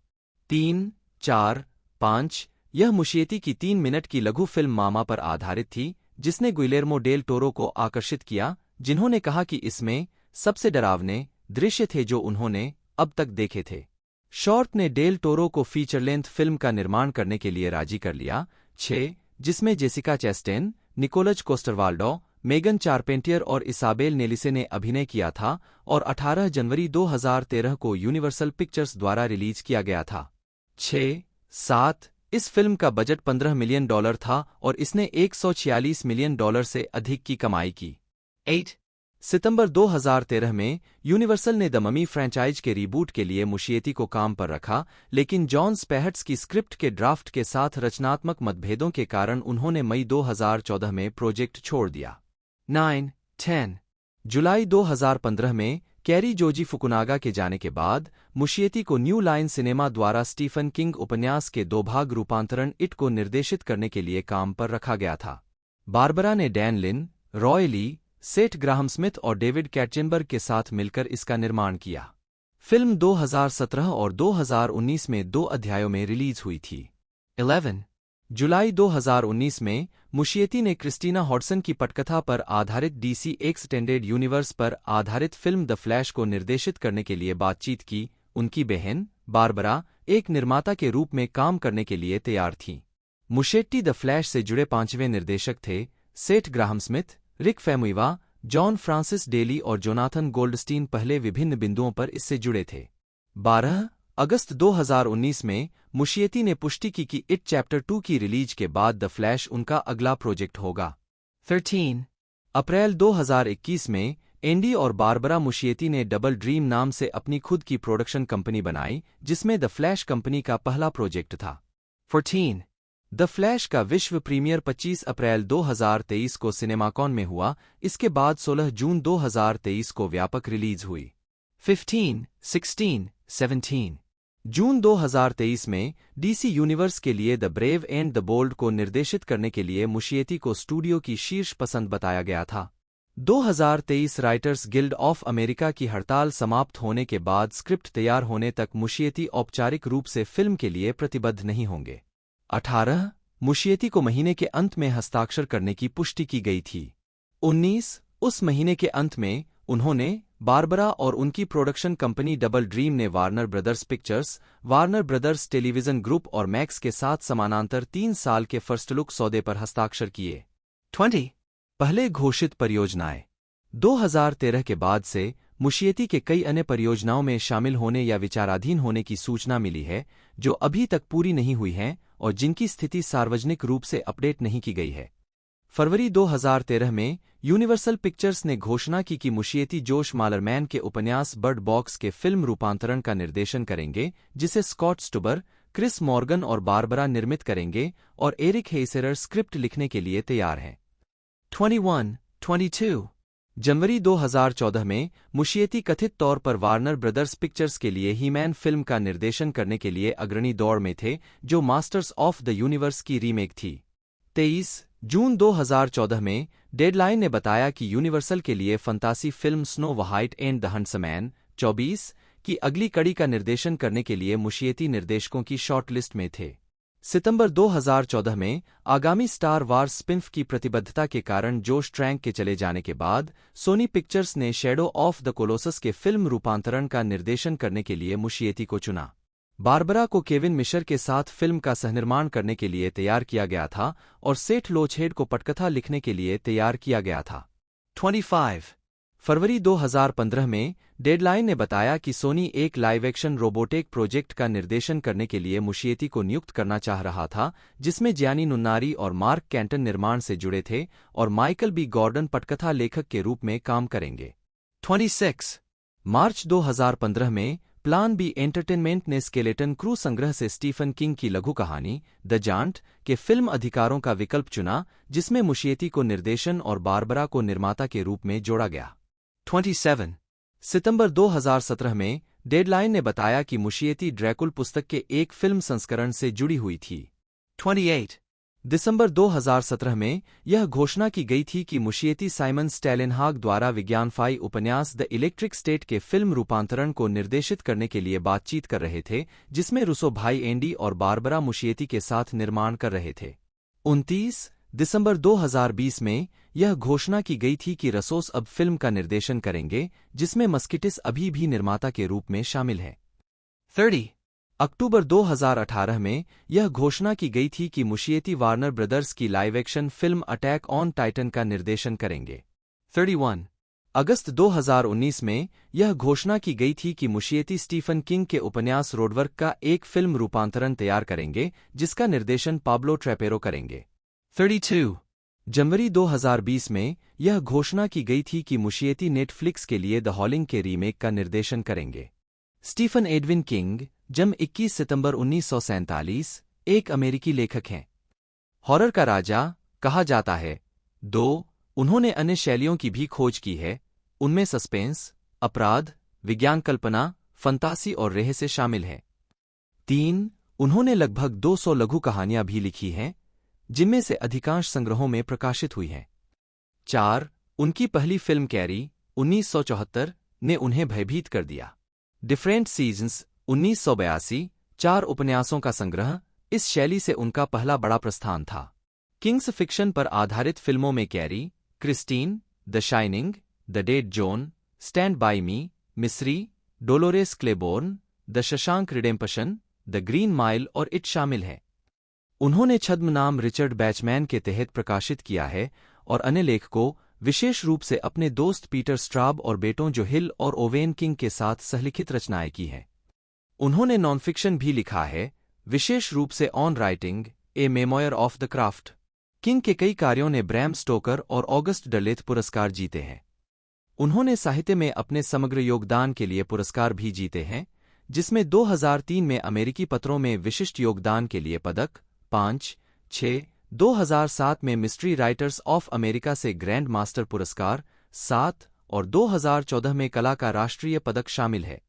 3, 4, 5 यह मुशिएटी की 3 मिनट की लघु फिल्म मामा पर आधारित थी, जिसने गुइलेर्मो डेल टोरो को आकर्षित किया, जिन्होंने कहा कि इसमें सबसे डरावने दृश्य थे जो उन्होंने अब तक देखे थे। शॉर्ट ने डेल टोरो को फीचर लेंथ फिल्म का निर्माण करने के लिए राजी कर लिया। 6 जिसमें जेसिका चैस्टेन, निकोलज कोस्टरवाल्डो, मेगन चारपेंटियर और इसाबेल नेलिसे ने अभिनय किया था और 18 जनवरी 2013 को यूनिवर्सल पिक्चर्स द्वारा रिलीज किया गया था। 7 इस फिल्म का बजट $15 मिलियन था और इसने $146 मिलियन से अधिक की कमाई की। 8 सितंबर 2013 में यूनिवर्सल ने द ममी फ्रैंचाइज के रीबूट के लिए मुशिएती को काम पर रखा, लेकिन जॉन स्पैहट्स की स्क्रिप्ट के ड्राफ्ट के साथ रचनात्मक मतभेदों के कारण उन्होंने मई 2014 में प्रोजेक्ट छोड़ दिया। 9-10 जुलाई 2015 में कैरी जोजी फुकुनागा के जाने के बाद मुशिएती को न्यू लाइन सिनेमा द्वारा स्टीफन किंग उपन्यास के 2 भाग रूपांतरण इट को निर्देशित करने के लिए काम पर रखा गया था। बारबरा ने डैन लिन, रॉय ली, सेठ ग्राहम स्मिथ और डेविड कैटचेम्बर के साथ मिलकर इसका निर्माण किया। फिल्म 2017 और 2019 में 2 अध्यायों में रिलीज हुई थी। 11 जुलाई 2019 में मुशिएती ने क्रिस्टीना हॉडसन की पटकथा पर आधारित डीसी एक्सटेंडेड यूनिवर्स पर आधारित फिल्म द फ्लैश को निर्देशित करने के लिए बातचीत की। उनकी बहन बारबरा एक निर्माता के रूप में काम करने के लिए तैयार थीं। मुशिएटी द फ्लैश से जुड़े 5वें निर्देशक थे। सेठ ग्राहम स्मिथ, रिक फैमुइवा, जॉन फ्रांसिस डेली और जोनाथन गोल्डस्टीन पहले विभिन्न बिंदुओं पर इससे जुड़े थे। 12 अगस्त 2019 में मुशिएती ने पुष्टि की कि इट चैप्टर 2 की रिलीज के बाद द फ्लैश उनका अगला प्रोजेक्ट होगा। 13 अप्रैल 2021 में एंडी और बारबरा मुशिएती ने डबल ड्रीम नाम से अपनी खुद की प्रोडक्शन कंपनी बनाई, जिसमें द फ्लैश कंपनी का पहला प्रोजेक्ट था। 14 द फ्लैश का विश्व प्रीमियर 25 अप्रैल 2023 को सिनेमाकॉन में हुआ। इसके बाद 16 जून 2023 को व्यापक रिलीज हुई। 15, 16, 17 जून 2023 में डीसी यूनिवर्स के लिए the Brave and the Bold को निर्देशित करने के लिए मुशिएती को स्टूडियो की शीर्ष पसंद बताया गया था। 2023 राइटर्स गिल्ड ऑफ अमेरिका की हड़ताल समाप्त होने के बाद स्क्रिप्ट तैयार होने तक मुशिएती औपचारिक रूप से फिल्म के लिए प्रतिबद्ध नहीं होंगे। 18 मुशिएती को महीने के अंत में हस्ताक्षर करने की पुष्टि की गई थी। 19 उस महीने के अंत में उन्होंने बारबरा और उनकी प्रोडक्शन कंपनी डबल ड्रीम ने Warner brothers pictures, Warner brothers television group और मैक्स के साथ समानांतर 3 साल के फर्स्ट लुक सौदे पर हस्ताक्षर किए। 20 पहले घोषित परियोजनाएं 2013 के बाद से मुशिएती के कई अन्य परियोजनाओं में शामिल होने या विचाराधीन होने की सूचना मिली है, जो अभी तक पूरी नहीं हुई हैं और जिनकी स्थिति सार्वजनिक रूप से अपडेट नहीं की गई है। फरवरी 2013 में यूनिवर्सल पिक्चर्स ने घोषणा की कि मुशिएती जोश मालरमैन के उपन्यास बर्ड बॉक्स के फिल्म रूपांतरण का निर्देशन करेंगे, जिसे स्कॉट स्टुबर, क्रिस मॉर्गन और बारबरा निर्मित करेंगे और एरिक हेइसेरर स्क्रिप्ट लिखने के लिए तैयार हैं। 21-22 जनवरी 2014 में मुशिएती कथित तौर पर वार्नर ब्रदर्स पिक्चर्स के लिए ही-मैन फिल्म का निर्देशन करने के लिए अग्रणी दौड़ में थे, जो मास्टर्स ऑफ द यूनिवर्स की रीमेक थी। 23 जून 2014 में डेडलाइन ने बताया कि यूनिवर्सल के लिए फंतासी film Snow White and the Huntsman 24 की अगली कड़ी का निर्देशन करने के लिए मुशिएती निर्देशकों की शॉर्टलिस्ट में थे। सितंबर 2014 में आगामी स्टार वार्स स्पिन-ऑफ की प्रतिबद्धता के कारण जोश ट्रैंक के चले जाने के बाद सोनी पिक्चर्स ने शैडो ऑफ द कोलोसस के फिल्म रूपांतरण का निर्देशन करने के लिए मुशिएती को चुना। बारबरा को केविन मिशर के साथ फिल्म का सहनिर्माण करने के लिए तैयार किया गया था और सेठ लोचहेड को पटकथा लिखने के लिए तैयार किया गया था। 25 फरवरी 2015 में डेडलाइन ने बताया कि सोनी एक लाइव एक्शन रोबोटिक प्रोजेक्ट का निर्देशन करने के लिए मुशिएती को नियुक्त करना चाह रहा था, जिसमें जियानी नुन्नारी और मार्क कैंटन निर्माण से जुड़े थे और माइकल बी गॉर्डन पटकथा लेखक के रूप में काम करेंगे। 26 मार्च 2015 में प्लान बी एंटरटेनमेंट ने स्केलेटन क्रू संग्रह से स्टीफन किंग की लघु कहानी द जांट के फिल्म अधिकारों का विकल्प चुना, जिसमें मुशिएती को निर्देशन और बारबरा को निर्माता के रूप में जोड़ा गया। 27 सितंबर 2017 में डेडलाइन ने बताया कि मुशिएती ड्रैकुल पुस्तक के एक फिल्म संस्करण से जुड़ी हुई थी। 28 दिसंबर 2017 में यह घोषणा की गई थी कि मुशिएती साइमन स्टैलेनहाग द्वारा विज्ञानफाई उपन्यास द इलेक्ट्रिक स्टेट के फिल्म रूपांतरण को निर्देशित करने के लिए बातचीत कर रहे थे, जिसमें रूसो भाई एंडी और बारबरा मुशिएती के साथ निर्माण कर रहे थे। 29 दिसंबर 2020 में यह घोषणा की गई थी कि रसोस अब फिल्म का निर्देशन करेंगे, जिसमें मस्किटिस अभी भी निर्माता के रूप में शामिल हैं। 30 अक्टूबर 2018 में यह घोषणा की गई थी कि मुशिएती वार्नर ब्रदर्स की live action film attack on Titan का निर्देशन करेंगे। 31 अगस्त 2019 में यह घोषणा की गई थी कि मुशिएती स्टीफन किंग के उपन्यास रोडवर्क का एक फिल्म रूपांतरण तैयार करेंगे, जिसका निर्देशन पाब्लो ट्रेपेरो करेंगे। 32 जनवरी 2020 में यह घोषणा की गई थी कि मुशिएती नेटफ्लिक्स के लिए द हॉलिंग के रीमेक का निर्देशन करेंगे। स्टीफन एडविन किंग जन्म 21 सितंबर 1947 एक अमेरिकी लेखक हैं। हॉरर का राजा कहा जाता है। 2 उन्होंने अन्य शैलियों की भी खोज की है, उनमें सस्पेंस, अपराध, विज्ञान कल्पना, फंतासी और रहस्य शामिल है। 3 उन्होंने लगभग 200 लघु कहानियां भी लिखी हैं, जिनमें से अधिकांश संग्रहों में प्रकाशित हुई हैं। 4 उनकी पहली फिल्म कैरी 1974 ने उन्हें भयभीत कर दिया। डिफरेंट सीजन्स 1982 4 उपन्यासों का संग्रह इस शैली से उनका पहला बड़ा प्रस्थान था। किंग्स फिक्शन पर आधारित फिल्मों में Carrie, Christine, the Shining, the dead Zone, Stand by Me, Misery, Dolores Claiborne, the Shawshank Redemption, the Green Mile और इट शामिल हैं। उन्होंने छद्मनाम रिचर्ड बैचमैन के तहत प्रकाशित किया है और अन्य लेखकों, विशेष रूप से अपने दोस्त पीटर स्ट्राब और बेटों जो हिल और ओवेन किंग के साथ सहलिखित रचनाएं की हैं। उन्होंने नॉन फिक्शन भी लिखा है, विशेष रूप से on writing a memoir of the craft. King के कई कार्यों ने ब्रैम स्टोकर और ऑगस्ट डलेथ पुरस्कार जीते हैं। उन्होंने साहित्य में अपने समग्र योगदान के लिए पुरस्कार भी जीते हैं, जिसमें 2003 में अमेरिकी पत्रों में विशिष्ट योगदान के लिए पदक, 5, 6, 2007 में मिस्ट्री राइटर्स ऑफ अमेरिका से ग्रैंड मास्टर पुरस्कार, 7 और 2014 में कला का राष्ट्रीय पदक शामिल है।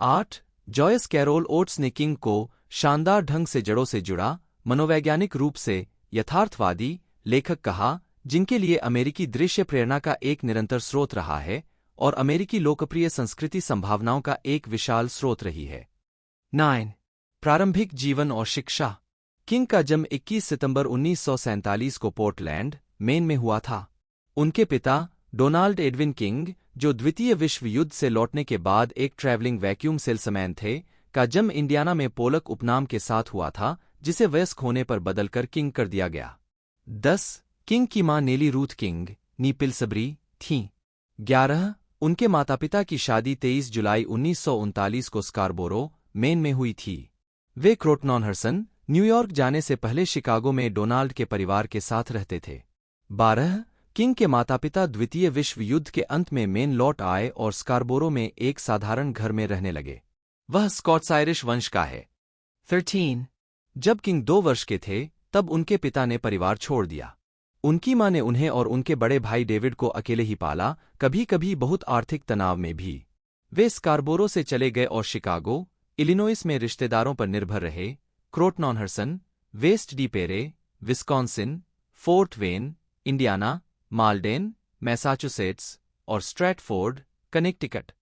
8 जॉयस कैरोल ओट्स ने किंग को शानदार ढंग से जड़ों से जुड़ा, मनोवैज्ञानिक रूप से यथार्थवादी लेखक कहा, जिनके लिए अमेरिकी दृश्य प्रेरणा का एक निरंतर स्रोत रहा है और अमेरिकी लोकप्रिय संस्कृति संभावनाओं का एक विशाल स्रोत रही है। 9 प्रारंभिक जीवन और शिक्षा। किंग का जन्म 21 सितंबर 1947 को पोर्टलैंड, मेन में हुआ था। उनके पिता डोनाल्ड एडविन किंग, जो द्वितीय विश्व युद्ध से लौटने के बाद एक ट्रैवलिंग वैक्यूम सेल्समैन थे, का जन्म इंडियाना में पोलक उपनाम के साथ हुआ था, जिसे वयस्क होने पर बदलकर किंग कर दिया गया। 10 किंग की मां नेली रूथ किंग, नी पिल्सबरी थीं। 11 उनके माता-पिता की शादी 23 जुलाई 1939 को स्कारबोरो, मेन में हुई थी। वे क्रोटनॉनहर्सन, न्यूयॉर्क जाने से पहले शिकागो में डोनाल्ड के परिवार के साथ रहते थे। 12 किंग के माता-पिता द्वितीय विश्व युद्ध के अंत में मेन लौट आए और स्कारबोरो में एक साधारण घर में रहने लगे। वह स्कॉट्स आयरिश वंश का है। 13 जब किंग 2 वर्ष के थे, तब उनके पिता ने परिवार छोड़ दिया। उनकी मां ने उन्हें और उनके बड़े भाई डेविड को अकेले ही पाला, कभी-कभी बहुत आर्थिक तनाव में भी। वे स्कारबोरो से चले गए और शिकागो, इलिनोइस में रिश्तेदारों पर निर्भर रहे। Croton on Hudson, West De Pere, Wisconsin, Fort Wayne, Indiana, Malden, Massachusetts और स्ट्रैटफोर्ड, कनेक्टिकट।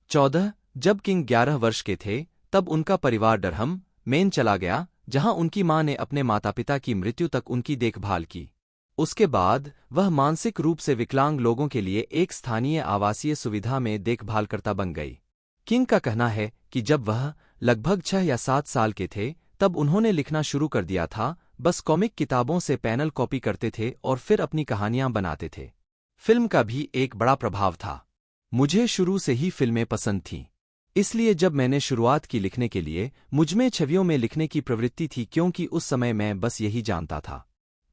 14 जब किंग 11 वर्ष के थे, तब उनका परिवार डरहम, मेन चला गया, जहां उनकी मां ने अपने माता-पिता की मृत्यु तक उनकी देखभाल की। उसके बाद वह मानसिक रूप से विकलांग लोगों के लिए एक स्थानीय आवासीय सुविधा में देखभालकर्ता बन गई। किंग का कहना है कि जब वह लगभग 6 या 7 साल के थे, तब उन्होंने लिखना शुरू कर दिया था, बस कॉमिक किताबों से पैनल कॉपी करते थे और फिर अपनी कहानियां बनाते थे। फिल्म का भी एक बड़ा प्रभाव था। मुझे शुरू से ही फिल्में पसंद थीं। इसलिए जब मैंने शुरुआत की लिखने के लिए, मुझमें छवियों में लिखने की प्रवृत्ति थी, क्योंकि उस समय मैं बस यही जानता था।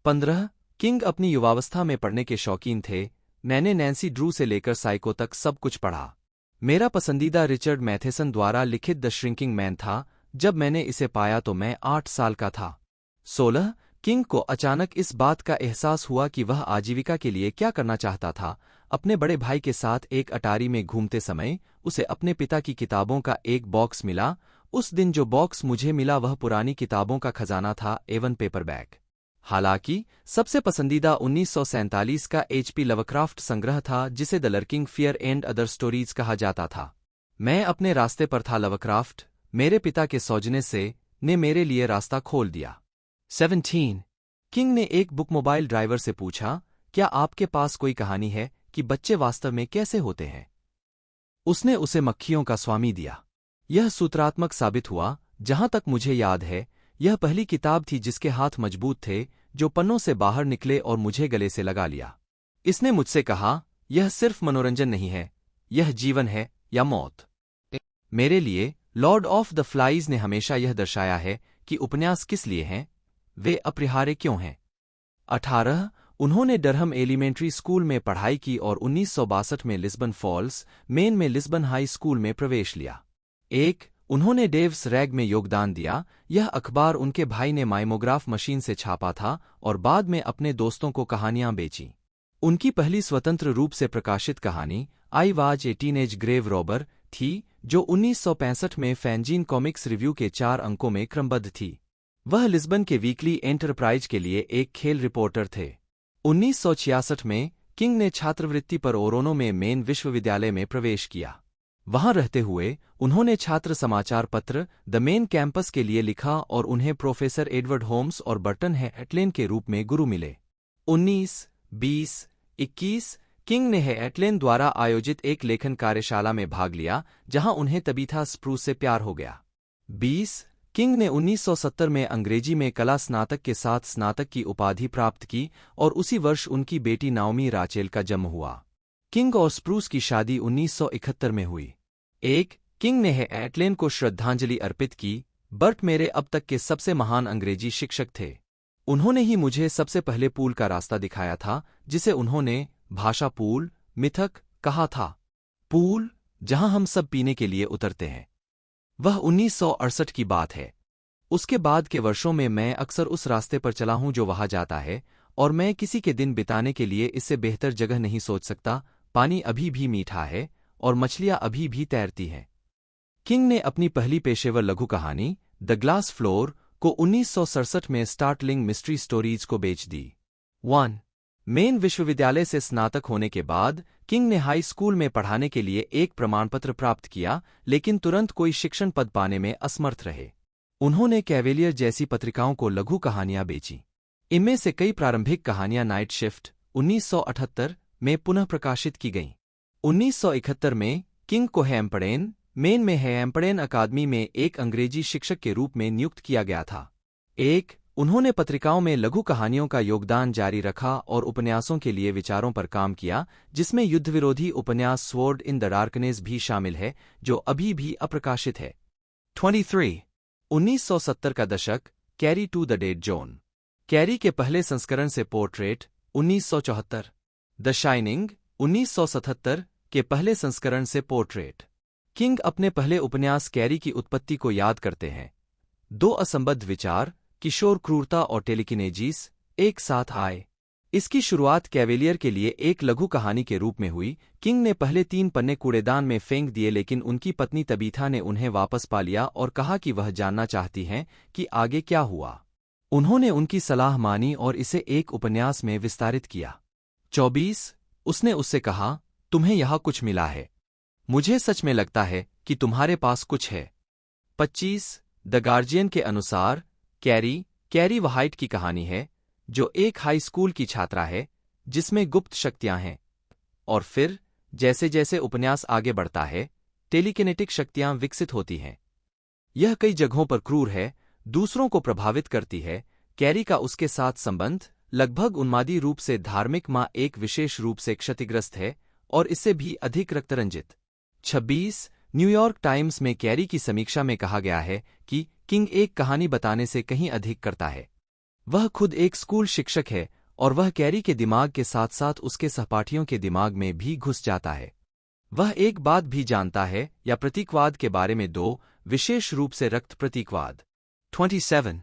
15 किंग अपनी युवावस्था में पढ़ने के शौकीन थे। मैंने नैन्सी ड्रू से लेकर साइको तक सब कुछ पढ़ा। मेरा पसंदीदा रिचर्ड मैथेसन द्वारा लिखित द श्रिंकिंग मैन था। जब मैंने इसे पाया तो मैं 8 साल का था। 16 किंग को अचानक इस बात का एहसास हुआ कि वह आजीविका के लिए क्या करना चाहता था। अपने बड़े भाई के साथ एक अटारी में घूमते समय उसे अपने पिता की किताबों का एक बॉक्स मिला। उस दिन जो बॉक्स मुझे मिला वह पुरानी किताबों का खजाना था, एवन पेपरबैक। हालांकि सबसे पसंदीदा 1947 का एचपी लवक्राफ्ट संग्रह था, जिसे the lurking fear and other stories कहा जाता था। मैं अपने रास्ते पर था। लवक्राफ्ट, मेरे पिता के सौजन्य से, ने मेरे लिए रास्ता खोल दिया। 17 किंग ने एक बुक मोबाइल ड्राइवर से पूछा, क्या आपके पास कोई कहानी है कि बच्चे वास्तव में कैसे होते हैं? उसने उसे मक्खियों का स्वामी दिया। यह सूत्रात्मक साबित हुआ। जहां तक मुझे याद है, यह पहली किताब थी जिसके हाथ मजबूत थे, जो पन्नों से बाहर निकले और मुझे गले से लगा लिया। इसने मुझसे कहा, यह सिर्फ मनोरंजन नहीं है, यह जीवन है या मौत। मेरे लिए लॉर्ड ऑफ द फ्लाइज ने हमेशा यह दर्शाया है कि उपन्यास किस लिए हैं, वे अपरिहार्य क्यों हैं। 18 उन्होंने डरहम एलिमेंट्री स्कूल में पढ़ाई की और 1962 में लिस्बन फॉल्स, मेन में लिस्बन हाई स्कूल में प्रवेश लिया। 1 उन्होंने डेव्स रैग में योगदान दिया। यह अखबार उनके भाई ने माइमोग्राफ मशीन से छापा था और बाद में अपने दोस्तों को कहानियां बेचीं। उनकी पहली स्वतंत्र रूप से प्रकाशित कहानी I was a teenage grave robber थी, जो 1965 में फैंजीन कॉमिक्स रिव्यू के 4 अंकों में क्रमबद्ध थी। वह लिस्बन के वीकली एंटरप्राइज के लिए एक खेल रिपोर्टर थे। 1966 में किंग ने छात्रवृत्ति पर ओरोनो में मेन विश्वविद्यालय में प्रवेश किया। वहां रहते हुए उन्होंने छात्र समाचार पत्र द मेन कैंपस के लिए लिखा और उन्हें प्रोफेसर एडवर्ड होम्स और बर्टन हैटलेन के रूप में गुरु मिले। 19, 20, 21 किंग ने हैटलेन द्वारा आयोजित एक लेखन कार्यशाला में भाग लिया, जहां उन्हें तबीथा स्प्रूस से प्यार हो गया। 20 किंग ने 1970 में अंग्रेजी में कला स्नातक के साथ स्नातक की उपाधि प्राप्त की और उसी वर्ष उनकी बेटी नाओमी राचेल का जन्म हुआ। किंग और स्प्रूस की शादी 1971 में हुई। 1 किंग ने हैटलेन को श्रद्धांजलि अर्पित की। बर्ट मेरे अब तक के सबसे महान अंग्रेजी शिक्षक थे। उन्होंने ही मुझे सबसे पहले पूल का रास्ता दिखाया था, जिसे उन्होंने भाषा पूल, मिथक कहा था। पूल, जहां हम सब पीने के लिए उतरते हैं। वह 1968 की बात है। उसके बाद के वर्षों में मैं अक्सर उस रास्ते पर चला हूं जो वहां जाता है, और मैं किसी के दिन बिताने के लिए इससे बेहतर जगह नहीं सोच सकता। पानी अभी भी मीठा है और मछलियां अभी भी तैरती हैं। किंग ने अपनी पहली पेशेवर लघु कहानी द ग्लास फ्लोर को 1967 में स्टार्टलिंग मिस्ट्री स्टोरीज को बेच दी। 1 मेन विश्वविद्यालय से स्नातक होने के बाद किंग ने हाई स्कूल में पढ़ाने के लिए एक प्रमाणपत्र प्राप्त किया, लेकिन तुरंत कोई शिक्षण पद पाने में असमर्थ रहे। उन्होंने कैवेलियर जैसी पत्रिकाओं को लघु कहानियां बेचीं। इनमें से कई प्रारंभिक कहानियां नाइट शिफ्ट 1978 में पुनः प्रकाशित की गईं। 1971 में किंग को हैम्पडेन, मेन में हैम्पडेन अकादमी में एक अंग्रेजी शिक्षक के रूप में नियुक्त किया गया था। 1 उन्होंने पत्रिकाओं में लघु कहानियों का योगदान जारी रखा और उपन्यासों के लिए विचारों पर काम किया, जिसमें युद्धविरोधी उपन्यास स्वॉर्ड इन द डार्कनेस भी शामिल है, जो अभी भी अप्रकाशित है। 23 1970 का दशक, Carrie to the dead zone. Carrie के पहले संस्करण से पोर्ट्रेट 1974। द शाइनिंग 1977 के पहले संस्करण से पोर्ट्रेट। किंग अपने पहले उपन्यास कैरी की उत्पत्ति को याद करते हैं। 2 असंबद्ध विचार, किशोर क्रूरता और टेलीकिनेजीस, एक साथ आए। इसकी शुरुआत कैवेलियर के लिए एक लघु कहानी के रूप में हुई। किंग ने पहले 3 पन्ने कूड़ेदान में फेंक दिए, लेकिन उनकी पत्नी तबीथा ने उन्हें वापस पा लिया और कहा कि वह जानना चाहती हैं कि आगे क्या हुआ। उन्होंने उनकी सलाह मानी और इसे एक उपन्यास में विस्तारित किया। 24 उसने उससे कहा, तुम्हें यहां कुछ मिला है। मुझे सच में लगता है कि तुम्हारे पास कुछ है। 25 द गार्जियन के अनुसार कैरी व्हाइट की कहानी है, जो एक हाई स्कूल की छात्रा है जिसमें गुप्त शक्तियां हैं, और फिर जैसे जैसे उपन्यास आगे बढ़ता है, टेलीकिनेटिक शक्तियां विकसित होती हैं। यह कई जगहों पर क्रूर है, दूसरों को प्रभावित करती है। कैरी का उसके साथ संबंध लगभग उन्मादी रूप से धार्मिक मां एक विशेष रूप से क्षतिग्रस्त है और इससे भी अधिक रक्तरंजित। 26 न्यूयॉर्क टाइम्स में कैरी की समीक्षा में कहा गया है कि किंग एक कहानी बताने से कहीं अधिक करता है। वह खुद एक स्कूल शिक्षक है और वह कैरी के दिमाग के साथ साथ उसके सहपाठियों के दिमाग में भी घुस जाता है। वह एक बात भी जानता है या प्रतीकवाद के बारे में 2, विशेष रूप से रक्त प्रतीकवाद। 27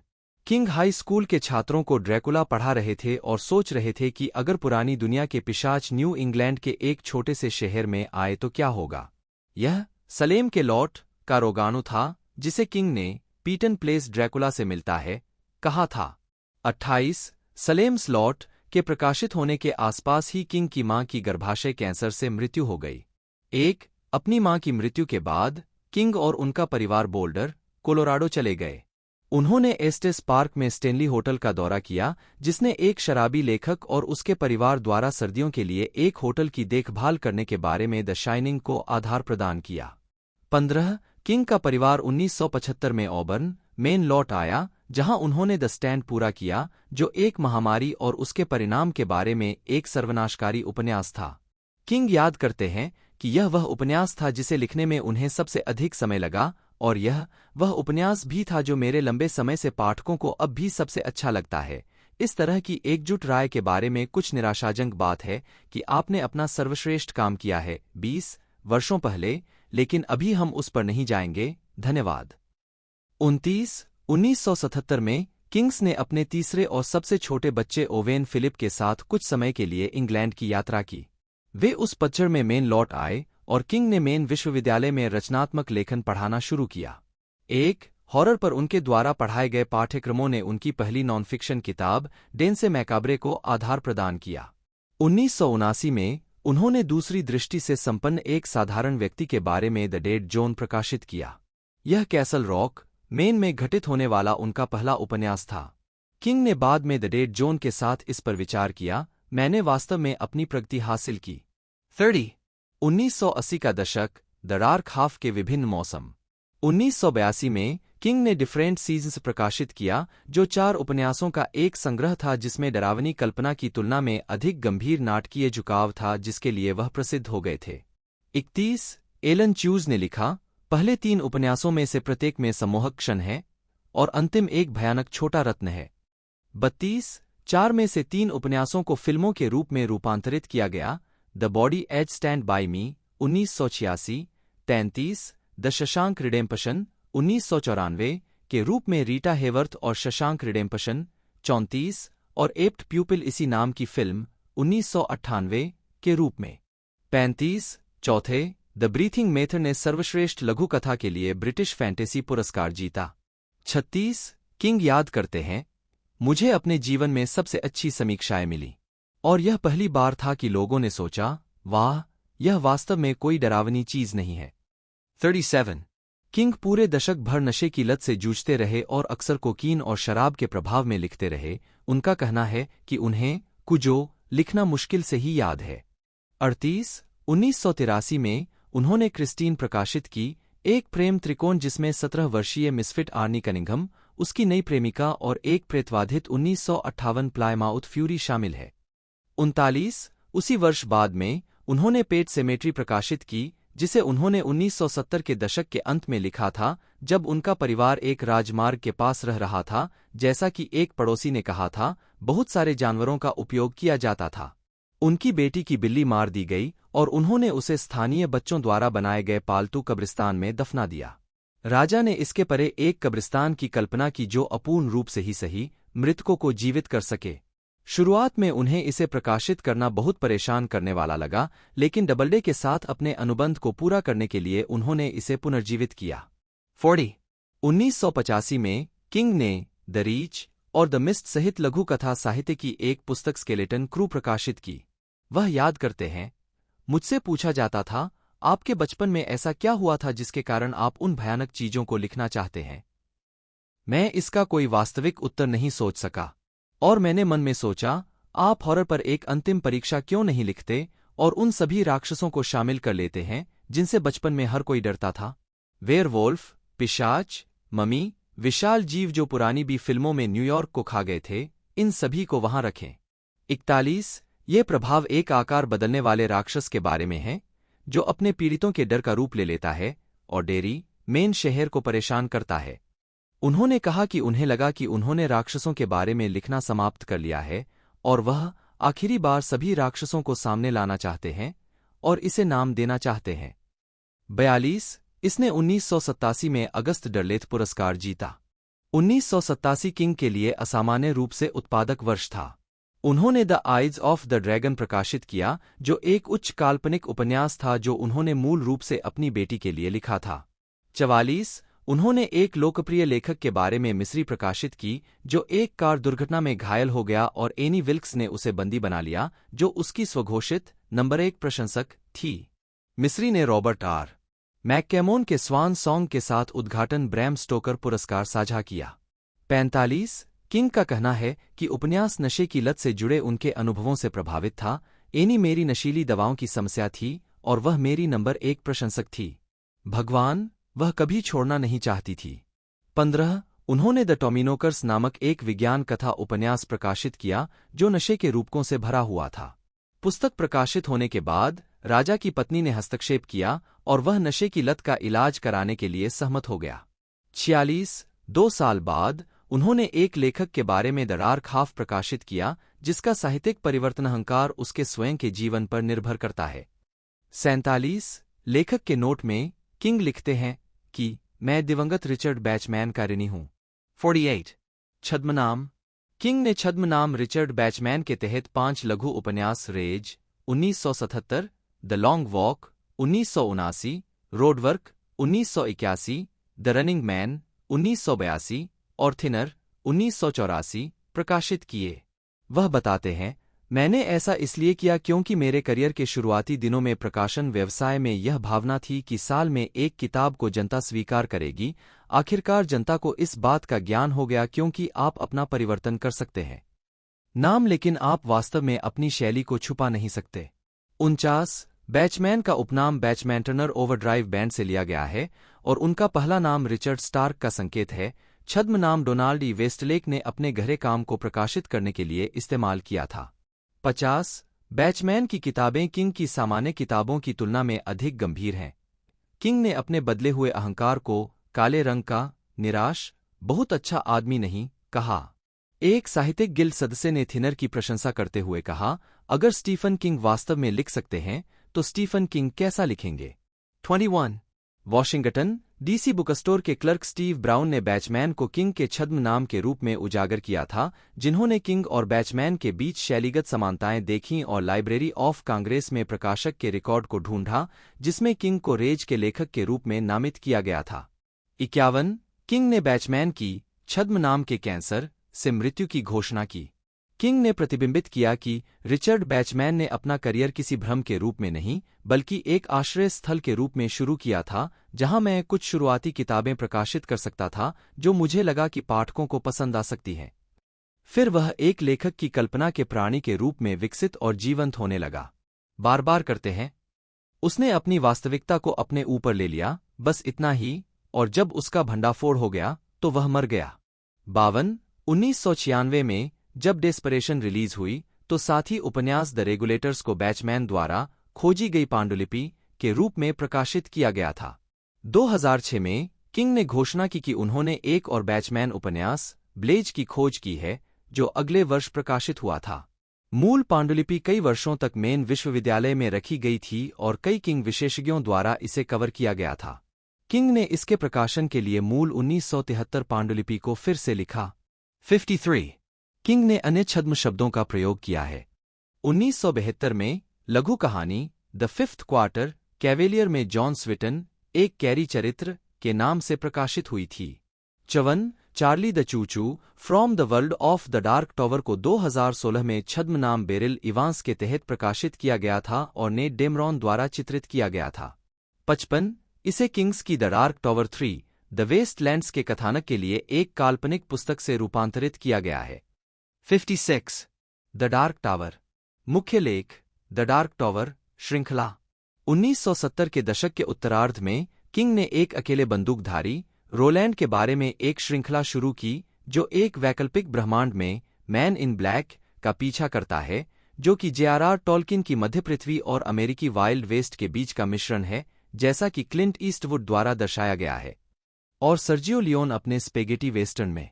किंग हाई स्कूल के छात्रों को ड्रैकुला पढ़ा रहे थे और सोच रहे थे कि अगर पुरानी दुनिया के पिशाच न्यू इंग्लैंड के एक छोटे से शहर में आए तो क्या होगा। यह सलेम के लॉर्ड का रोगानु था, जिसे किंग ने पीटन प्लेस ड्रैकुला से मिलता है कहा था। 28 सलेम स्लॉट के प्रकाशित होने के आसपास ही किंग की मां की गर्भाशय कैंसर से मृत्यु हो गई। 1 अपनी मां की मृत्यु के बाद किंग और उनका परिवार बोल्डर, कोलोराडो चले गए। उन्होंने एस्टेस पार्क में स्टेनली होटल का दौरा किया, जिसने एक शराबी लेखक और उसके परिवार द्वारा सर्दियों के लिए एक होटल की देखभाल करने के बारे में द शाइनिंग को आधार प्रदान किया। 15 किंग का परिवार 1975 में ऑबर्न, मेन लौट आया, जहां उन्होंने द स्टैंड पूरा किया, जो एक महामारी और उसके परिणाम के बारे में एक सर्वनाशकारी उपन्यास था। किंग याद करते हैं कि यह वह उपन्यास था जिसे लिखने में उन्हें सबसे अधिक समय लगा, और यह वह उपन्यास भी था जो मेरे लंबे समय से पाठकों को अब भी सबसे अच्छा लगता है। इस तरह की एकजुट राय के बारे में कुछ निराशाजनक बात है कि आपने अपना सर्वश्रेष्ठ काम किया है 20 वर्षों पहले, लेकिन अभी हम उस पर नहीं जाएंगे। धन्यवाद। 29 1977 में किंग्स ने अपने तीसरे और सबसे छोटे बच्चे ओवेन फिलिप के साथ कुछ समय के लिए इंग्लैंड की यात्रा की। वे उस पतझड़ में मेन लौट आए और किंग ने मेन विश्वविद्यालय में रचनात्मक लेखन पढ़ाना शुरू किया। एक हॉरर पर उनके द्वारा पढ़ाए गए पाठ्यक्रमों ने उनकी पहली नॉन फिक्शन किताब डेंसे मैकाब्रे को आधार प्रदान किया। 1979 में उन्होंने दूसरी दृष्टि से संपन्न एक साधारण व्यक्ति के बारे में द डेड जोन प्रकाशित किया। यह कैसल रॉक, मेन में घटित होने वाला उनका पहला उपन्यास था। किंग ने बाद में द डेड जोन के साथ इस पर विचार किया। मैंने वास्तव में अपनी प्रगति हासिल की। 30 1980 का दशक, द डार्क हाफ के विभिन्न मौसम। 1982 में किंग ने डिफरेंट सीजन्स प्रकाशित किया, जो 4 उपन्यासों का एक संग्रह था जिसमें डरावनी कल्पना की तुलना में अधिक गंभीर नाटकीय झुकाव था, जिसके लिए वह प्रसिद्ध हो गए थे। 31 एलन च्यूज ने लिखा, पहले 3 उपन्यासों में से प्रत्येक में सम्मोहक क्षण है और अंतिम एक भयानक छोटा रत्न है। 32 4 में से 3 उपन्यासों को फिल्मों के रूप में रूपांतरित किया गया, the Body as Stand by Me 1986, 33 the Shawshank Redemption 1994 के रूप में रीटा हेवर्थ और शशांक रिडेम्पशन 34 और एप्ट प्यूपिल इसी नाम की फिल्म 1998 के रूप में 35 चौथे द ब्रीथिंग मेथड ने सर्वश्रेष्ठ लघु कथा के लिए ब्रिटिश फैंटेसी पुरस्कार जीता। 36 किंग याद करते हैं, मुझे अपने जीवन में सबसे अच्छी समीक्षाएं मिली और यह पहली बार था कि लोगों ने सोचा, वाह, यह वास्तव में कोई डरावनी चीज नहीं है। 37 किंग पूरे दशक भर नशे की लत से जूझते रहे और अक्सर कोकीन और शराब के प्रभाव में लिखते रहे। उनका कहना है कि उन्हें कुजो लिखना मुश्किल से ही याद है। 38 1983 में उन्होंने क्रिस्टीन प्रकाशित की, एक प्रेम त्रिकोण जिसमें 17 वर्षीय मिसफिट आर्नी कनिंघम, उसकी नई प्रेमिका और एक प्रेतवाधित 1958 प्लायमाउथ फ्यूरी शामिल है। 39 उसी वर्ष बाद में उन्होंने पेट सेमेट्री प्रकाशित की, जिसे उन्होंने 1970 के दशक के अंत में लिखा था, जब उनका परिवार एक राजमार्ग के पास रह रहा था। जैसा कि एक पड़ोसी ने कहा था, बहुत सारे जानवरों का उपयोग किया जाता था। उनकी बेटी की बिल्ली मार दी गई और उन्होंने उसे स्थानीय बच्चों द्वारा बनाए गए पालतू कब्रिस्तान में दफना दिया। राजा ने इसके परे एक कब्रिस्तान की कल्पना की जो अपूर्ण रूप से ही सही मृतकों को जीवित कर सके। शुरुआत में उन्हें इसे प्रकाशित करना बहुत परेशान करने वाला लगा, लेकिन डबलडे के साथ अपने अनुबंध को पूरा करने के लिए उन्होंने इसे पुनर्जीवित किया। 40 1985 में किंग ने द रीच और द मिस्ट सहित लघु कथा साहित्य की एक पुस्तक स्केलेटन क्रू प्रकाशित की। वह याद करते हैं, मुझसे पूछा जाता था, आपके बचपन में ऐसा क्या हुआ था जिसके कारण आप उन भयानक चीजों को लिखना चाहते हैं? मैं इसका कोई वास्तविक उत्तर नहीं सोच सका और मैंने मन में सोचा, आप हॉरर पर एक अंतिम परीक्षा क्यों नहीं लिखते और उन सभी राक्षसों को शामिल कर लेते हैं जिनसे बचपन में हर कोई डरता था। वेयरवोल्फ, पिशाच, ममी, विशाल जीव जो पुरानी बी फिल्मों में न्यूयॉर्क को खा गए थे, इन सभी को वहां रखें। 41 ये प्रभाव एक आकार बदलने वाले राक्षस के बारे में है जो अपने पीड़ितों के डर का रूप ले लेता है और डेरी, मेन शहर को परेशान करता है। उन्होंने कहा कि उन्हें लगा कि उन्होंने राक्षसों के बारे में लिखना समाप्त कर लिया है और वह आखिरी बार सभी राक्षसों को सामने लाना चाहते हैं और इसे नाम देना चाहते हैं। 42 इसने 1987 में अगस्त डरलेथ पुरस्कार जीता। 1987 किंग के लिए असामान्य रूप से उत्पादक वर्ष था। उन्होंने the eyes of the dragon प्रकाशित किया, जो एक उच्च काल्पनिक उपन्यास था जो उन्होंने मूल रूप से अपनी बेटी के लिए लिखा था। 44 उन्होंने एक लोकप्रिय लेखक के बारे में मिस्री प्रकाशित की जो एक कार दुर्घटना में घायल हो गया और एनी विल्क्स ने उसे बंदी बना लिया, जो उसकी स्वघोषित नंबर 1 प्रशंसक थी। मिस्री ने रॉबर्ट आर मैककैमोन के स्वान सॉन्ग के साथ उद्घाटन ब्रैम स्टोकर पुरस्कार साझा किया। 45 किंग का कहना है कि उपन्यास नशे की लत से जुड़े उनके अनुभवों से प्रभावित था। एनी मेरी नशीली दवाओं की समस्या थी और वह मेरी नंबर 1 प्रशंसक थी। भगवान, वह कभी छोड़ना नहीं चाहती थी। 15 उन्होंने द टोमिनोकर्स नामक एक विज्ञान कथा उपन्यास प्रकाशित किया जो नशे के रूपकों से भरा हुआ था। पुस्तक प्रकाशित होने के बाद राजा की पत्नी ने हस्तक्षेप किया और वह नशे की लत का इलाज कराने के लिए सहमत हो गया। 46 2 साल बाद उन्होंने एक लेखक के बारे में द डार्क हाफ प्रकाशित किया जिसका साहित्यिक परिवर्तनहंकार उसके स्वयं के जीवन पर निर्भर करता है। 47 लेखक के नोट में किंग लिखते हैं कि मैं दिवंगत रिचर्ड बैचमैन का ऋणी हूं। 48 छद्मनाम किंग ने छद्मनाम रिचर्ड बैचमैन के तहत 5 लघु उपन्यास Rage 1977, the Long Walk 1979, Roadwork 1981, the Running Man 1982 और थिनर 1984 प्रकाशित किए। वह बताते हैं, मैंने ऐसा इसलिए किया क्योंकि मेरे करियर के शुरुआती दिनों में प्रकाशन व्यवसाय में यह भावना थी कि साल में एक किताब को जनता स्वीकार करेगी। आखिरकार जनता को इस बात का ज्ञान हो गया क्योंकि आप अपना परिवर्तन कर सकते हैं नाम, लेकिन आप वास्तव में अपनी शैली को छुपा नहीं सकते। 49 बैचमैन का उपनाम बैचमैन ओवरड्राइव बैंड से लिया गया है और उनका पहला नाम रिचर्ड स्टार्क का संकेत है। छद्म नाम डोनाल्ड ई वेस्टलेक ने अपने गहरे काम को प्रकाशित करने के लिए इस्तेमाल किया था। 50 बैचमैन की किताबें किंग की सामान्य किताबों की तुलना में अधिक गंभीर हैं। किंग ने अपने बदले हुए अहंकार को काले रंग का निराश, बहुत अच्छा आदमी नहीं कहा। एक साहित्यिक गिल्ड सदस्य ने थिनर की प्रशंसा करते हुए कहा, अगर स्टीफन किंग वास्तव में लिख सकते हैं तो स्टीफन किंग कैसा लिखेंगे। 21 वॉशिंगटन डीसी बुक स्टोर के क्लर्क स्टीव ब्राउन ने बैचमैन को किंग के छद्म नाम के रूप में उजागर किया था, जिन्होंने किंग और बैचमैन के बीच शैलीगत समानताएं देखीं और लाइब्रेरी ऑफ कांग्रेस में प्रकाशक के रिकॉर्ड को ढूंढा जिसमें किंग को रेज के लेखक के रूप में नामित किया गया था। 51 किंग ने बैचमैन की छद्म नाम के कैंसर से मृत्यु की घोषणा की। किंग ने प्रतिबिंबित किया कि रिचर्ड बैचमैन ने अपना करियर किसी भ्रम के रूप में नहीं बल्कि एक आश्रय स्थल के रूप में शुरू किया था जहां मैं कुछ शुरुआती किताबें प्रकाशित कर सकता था जो मुझे लगा कि पाठकों को पसंद आ सकती हैं। फिर वह एक लेखक की कल्पना के प्राणी के रूप में विकसित और जीवंत होने लगा। बार बार करते हैं, उसने अपनी वास्तविकता को अपने ऊपर ले लिया, बस इतना ही, और जब उसका भंडाफोड़ हो गया तो वह मर गया। 52 1996 में जब डेस्परेशन रिलीज हुई तो साथी उपन्यास द रेगुलेटर्स को बैचमैन द्वारा खोजी गई पांडुलिपि के रूप में प्रकाशित किया गया था। 2006 में किंग ने घोषणा की कि उन्होंने एक और बैचमैन उपन्यास ब्लेज की खोज की है जो अगले वर्ष प्रकाशित हुआ था। मूल पांडुलिपि कई वर्षों तक मेन विश्वविद्यालय में रखी गई थी और कई किंग विशेषज्ञों द्वारा इसे कवर किया गया था। किंग ने इसके प्रकाशन के लिए मूल 1973 पांडुलिपि को फिर से लिखा। 53 किंग ने अन्य छद्म शब्दों का प्रयोग किया है। 1972 में लघु कहानी द फिफ्थ क्वार्टर कैवेलियर में जॉन स्विटन एक कैरी चरित्र के नाम से प्रकाशित हुई थी। 54 Charlie the Choo Choo from the World of the Dark Tower को 2016 में छद्म नाम बेरिल इवांस के तहत प्रकाशित किया गया था और नेट डेमरॉन द्वारा चित्रित किया गया था। 55 इसे किंग्स की the Dark tower 3 the wastelands के कथानक के लिए एक काल्पनिक पुस्तक से रूपांतरित किया गया है। 56 द डार्क टावर मुख्य लेख द डार्क टॉवर श्रृंखला 1970 के दशक के उत्तरार्ध में किंग ने एक अकेले बंदूकधारी रोलैंड के बारे में एक श्रृंखला शुरू की जो एक वैकल्पिक ब्रह्मांड में मैन इन ब्लैक का पीछा करता है जो कि J.R.R. टॉल्किन की मध्य पृथ्वी और अमेरिकी वाइल्ड वेस्ट के बीच का मिश्रण है, जैसा कि क्लिंट ईस्टवुड द्वारा दर्शाया गया है और सर्जियो लियोन अपने स्पेगेटी वेस्टर्न में।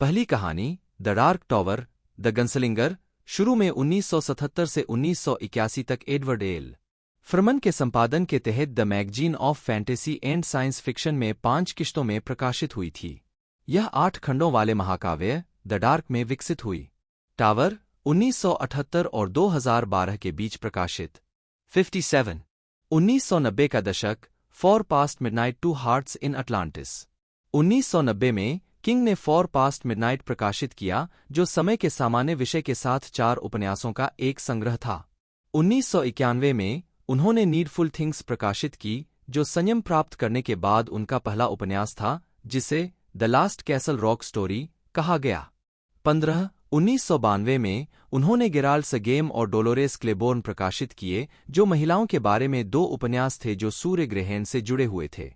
पहली कहानी द डार्क टॉवर द गनस्लिंगर शुरू में 1977 से 1981 तक एडवर्ड एल फ्रमन के संपादन के तहत the magazine of fantasy and science fiction में 5 किश्तों में प्रकाशित हुई थी। यह 8 खंडों वाले महाकाव्य द डार्क में विकसित हुई। टावर 1978 और 2012 के बीच प्रकाशित। 57 1990 का दशक for past midnight to hearts in Atlantis 1990 में किंग ने फॉर पास्ट मिडनाइट प्रकाशित किया जो समय के सामान्य विषय के साथ 4 उपन्यासों का एक संग्रह था। 1991 में उन्होंने नीडफुल थिंग्स प्रकाशित की जो संयम प्राप्त करने के बाद उनका पहला उपन्यास था, जिसे the last castle rock story कहा गया। 1992 में उन्होंने गेराल्ड सगेम और डोलोरेस क्लेबोर्न प्रकाशित किए, जो महिलाओं के बारे में 2 उपन्यास थे जो सूर्य ग्रहण से जुड़े हुए थे।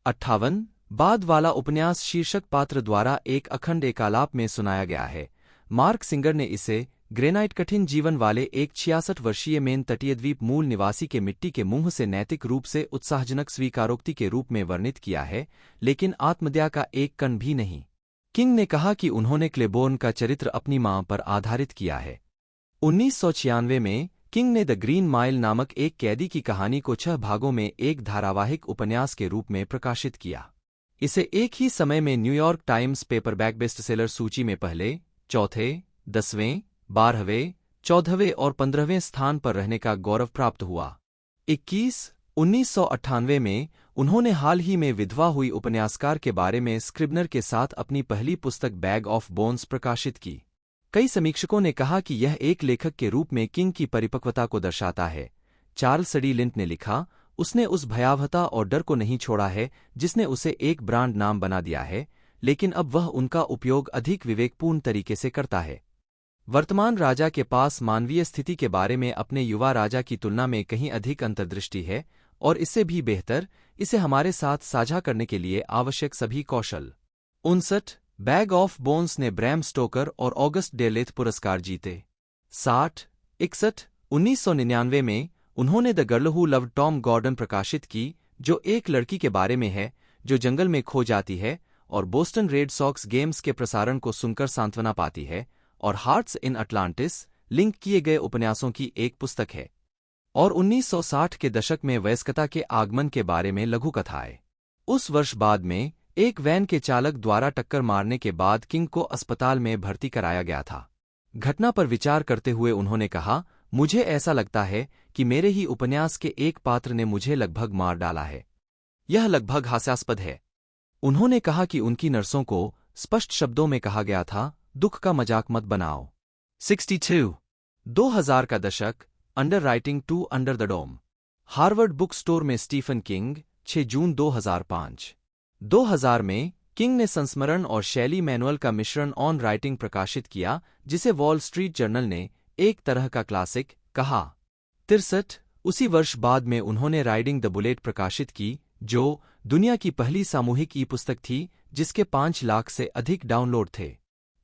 58 बाद वाला उपन्यास शीर्षक पात्र द्वारा एक अखंड एकालाप में सुनाया गया है। मार्क सिंगर ने इसे ग्रेनाइट कठिन जीवन वाले एक 66 वर्षीय मेन तटीय द्वीप मूल निवासी के मिट्टी के मुंह से नैतिक रूप से उत्साहजनक स्वीकारोक्ति के रूप में वर्णित किया है, लेकिन आत्मदया का एक कण भी नहीं। किंग ने कहा कि उन्होंने क्लेबोर्न का चरित्र अपनी मां पर आधारित किया है। 1996 में किंग ने द ग्रीन माइल नामक एक कैदी की कहानी को 6 भागों में एक धारावाहिक उपन्यास के रूप में प्रकाशित किया। इसे एक ही समय में न्यूयॉर्क टाइम्स पेपरबैक बेस्टसेलर सूची में पहले, चौथे, 10वें, 12वें, 14वें और 15वें स्थान पर रहने का गौरव प्राप्त हुआ। 1998 में उन्होंने हाल ही में विधवा हुई उपन्यासकार के बारे में स्क्रिबनर के साथ अपनी पहली पुस्तक बैग ऑफ बोन्स प्रकाशित की। कई समीक्षकों ने कहा कि यह एक लेखक के रूप में किंग की परिपक्वता को दर्शाता है। चार्ल्स सडी लिंट ने लिखा, उसने उस भयावहता और डर को नहीं छोड़ा है जिसने उसे एक ब्रांड नाम बना दिया है, लेकिन अब वह उनका उपयोग अधिक विवेकपूर्ण तरीके से करता है। वर्तमान राजा के पास मानवीय स्थिति के बारे में अपने युवा राजा की तुलना में कहीं अधिक अंतर्दृष्टि है, और इससे भी बेहतर, इसे हमारे साथ साझा करने के लिए आवश्यक सभी कौशल। 59 बैग ऑफ बोन्स ने ब्रैम स्टोकर और ऑगस्ट डेलेथ पुरस्कार जीते। 60 61 1999 में उन्होंने the Girl Who Loved Tom Gordon प्रकाशित की, जो एक लड़की के बारे में है जो जंगल में खो जाती है और बोस्टन रेड सॉक्स गेम्स के प्रसारण को सुनकर सांत्वना पाती है, और हार्ट्स इन अटलांटिस लिंक किए गए उपन्यासों की एक पुस्तक है। और 1960 के दशक में वयस्कता के आगमन के बारे में लघुकथाएं। उस वर्ष बाद में एक वैन के चालक द्वारा टक्कर मारने के बाद किंग को अस्पताल में भर्ती कराया गया था। घटना पर विचार करते हुए उन्होंने कहा, मुझे ऐसा लगता है कि मेरे ही उपन्यास के एक पात्र ने मुझे लगभग मार डाला है। यह लगभग हास्यास्पद है। उन्होंने कहा कि उनकी नर्सों को स्पष्ट शब्दों में कहा गया था, दुख का मजाक मत बनाओ। 62 2000 का दशक, under writing to under the dome. Harvard book store में स्टीफन किंग, 6 जून 2005। 2000 में किंग ने संस्मरण और शैली मैनुअल का मिश्रण ऑन राइटिंग प्रकाशित किया, जिसे वॉल स्ट्रीट जर्नल ने एक तरह का क्लासिक कहा। 63 उसी वर्ष बाद में उन्होंने राइडिंग द बुलेट प्रकाशित की, जो दुनिया की पहली सामूहिक ई पुस्तक थी जिसके 5 लाख से अधिक डाउनलोड थे।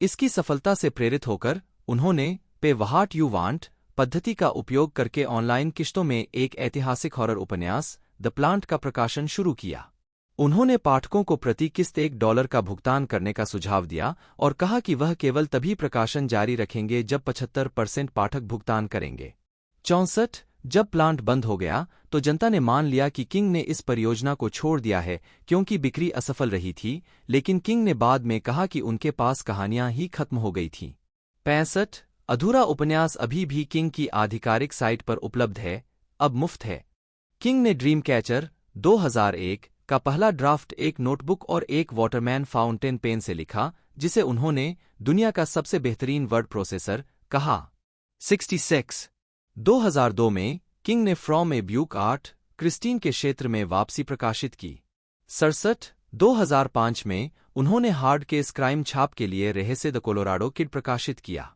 इसकी सफलता से प्रेरित होकर उन्होंने पे व्हाट यू वांट पद्धति का उपयोग करके ऑनलाइन किश्तों में एक ऐतिहासिक हॉरर उपन्यास द प्लांट का प्रकाशन शुरू किया। उन्होंने पाठकों को प्रति किस्त $1 का भुगतान करने का सुझाव दिया और कहा कि वह केवल तभी प्रकाशन जारी रखेंगे जब 75% पाठक भुगतान करेंगे। 64 जब प्लांट बंद हो गया तो जनता ने मान लिया कि किंग ने इस परियोजना को छोड़ दिया है क्योंकि बिक्री असफल रही थी, लेकिन किंग ने बाद में कहा कि उनके पास कहानियां ही खत्म हो गई थीं। 65 अधूरा उपन्यास अभी भी किंग की आधिकारिक साइट पर उपलब्ध है, अब मुफ्त है। किंग ने ड्रीम कैचर 2001 का पहला ड्राफ्ट एक नोटबुक और एक वाटरमैन फाउंटेन पेन से लिखा, जिसे उन्होंने दुनिया का सबसे बेहतरीन वर्ड प्रोसेसर कहा। 66 2002 में किंग ने from a Buick art Christine के क्षेत्र में वापसी प्रकाशित की। 67 2005 में उन्होंने हार्ड केस क्राइम छाप के लिए रहस्य द कोलोराडो किड प्रकाशित किया।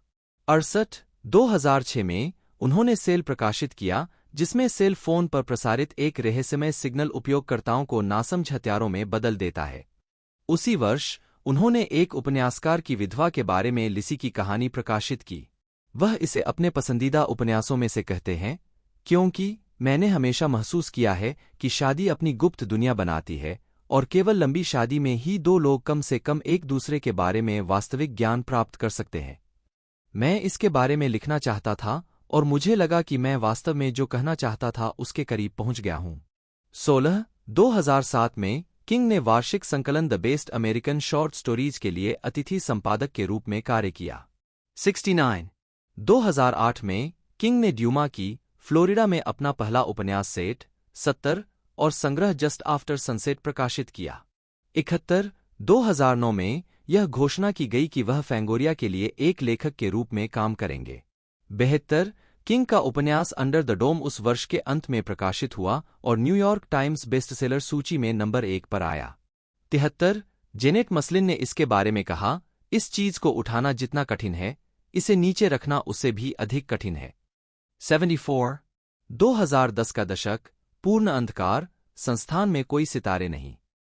68 2006 में उन्होंने सेल प्रकाशित किया, जिसमें सेल फोन पर प्रसारित एक रहस्यमय सिग्नल उपयोगकर्ताओं को नासमझ हथियारों में बदल देता है। उसी वर्ष उन्होंने एक उपन्यासकार की विधवा के बारे में लिसी की कहानी प्रकाशित की। वह इसे अपने पसंदीदा उपन्यासों में से कहते हैं, क्योंकि मैंने हमेशा महसूस किया है कि शादी अपनी गुप्त दुनिया बनाती है और केवल लंबी शादी में ही 2 लोग कम से कम एक दूसरे के बारे में वास्तविक ज्ञान प्राप्त कर सकते हैं। मैं इसके बारे में लिखना चाहता था और मुझे लगा कि मैं वास्तव में जो कहना चाहता था उसके करीब पहुंच गया हूं। 16 2007 में किंग ने वार्षिक संकलन the best American short stories के लिए अतिथि संपादक के रूप में कार्य किया। 69 2008 में किंग ने ड्यूमा की फ्लोरिडा में अपना पहला उपन्यास सेट 70 और संग्रह जस्ट आफ्टर सनसेट प्रकाशित किया। 71 2009 में यह घोषणा की गई कि वह फैंगोरिया के लिए एक लेखक के रूप में काम करेंगे। 72 किंग का उपन्यास अंडर द डोम उस वर्ष के अंत में प्रकाशित हुआ और न्यूयॉर्क टाइम्स बेस्टसेलर सूची में नंबर 1 पर आया। 73 जेनेट मसलिन ने इसके बारे में कहा, इस चीज को उठाना जितना कठिन है, इसे नीचे रखना उससे भी अधिक कठिन है। 74 2010 का दशक, पूर्ण अंधकार, संस्थान में कोई सितारे नहीं।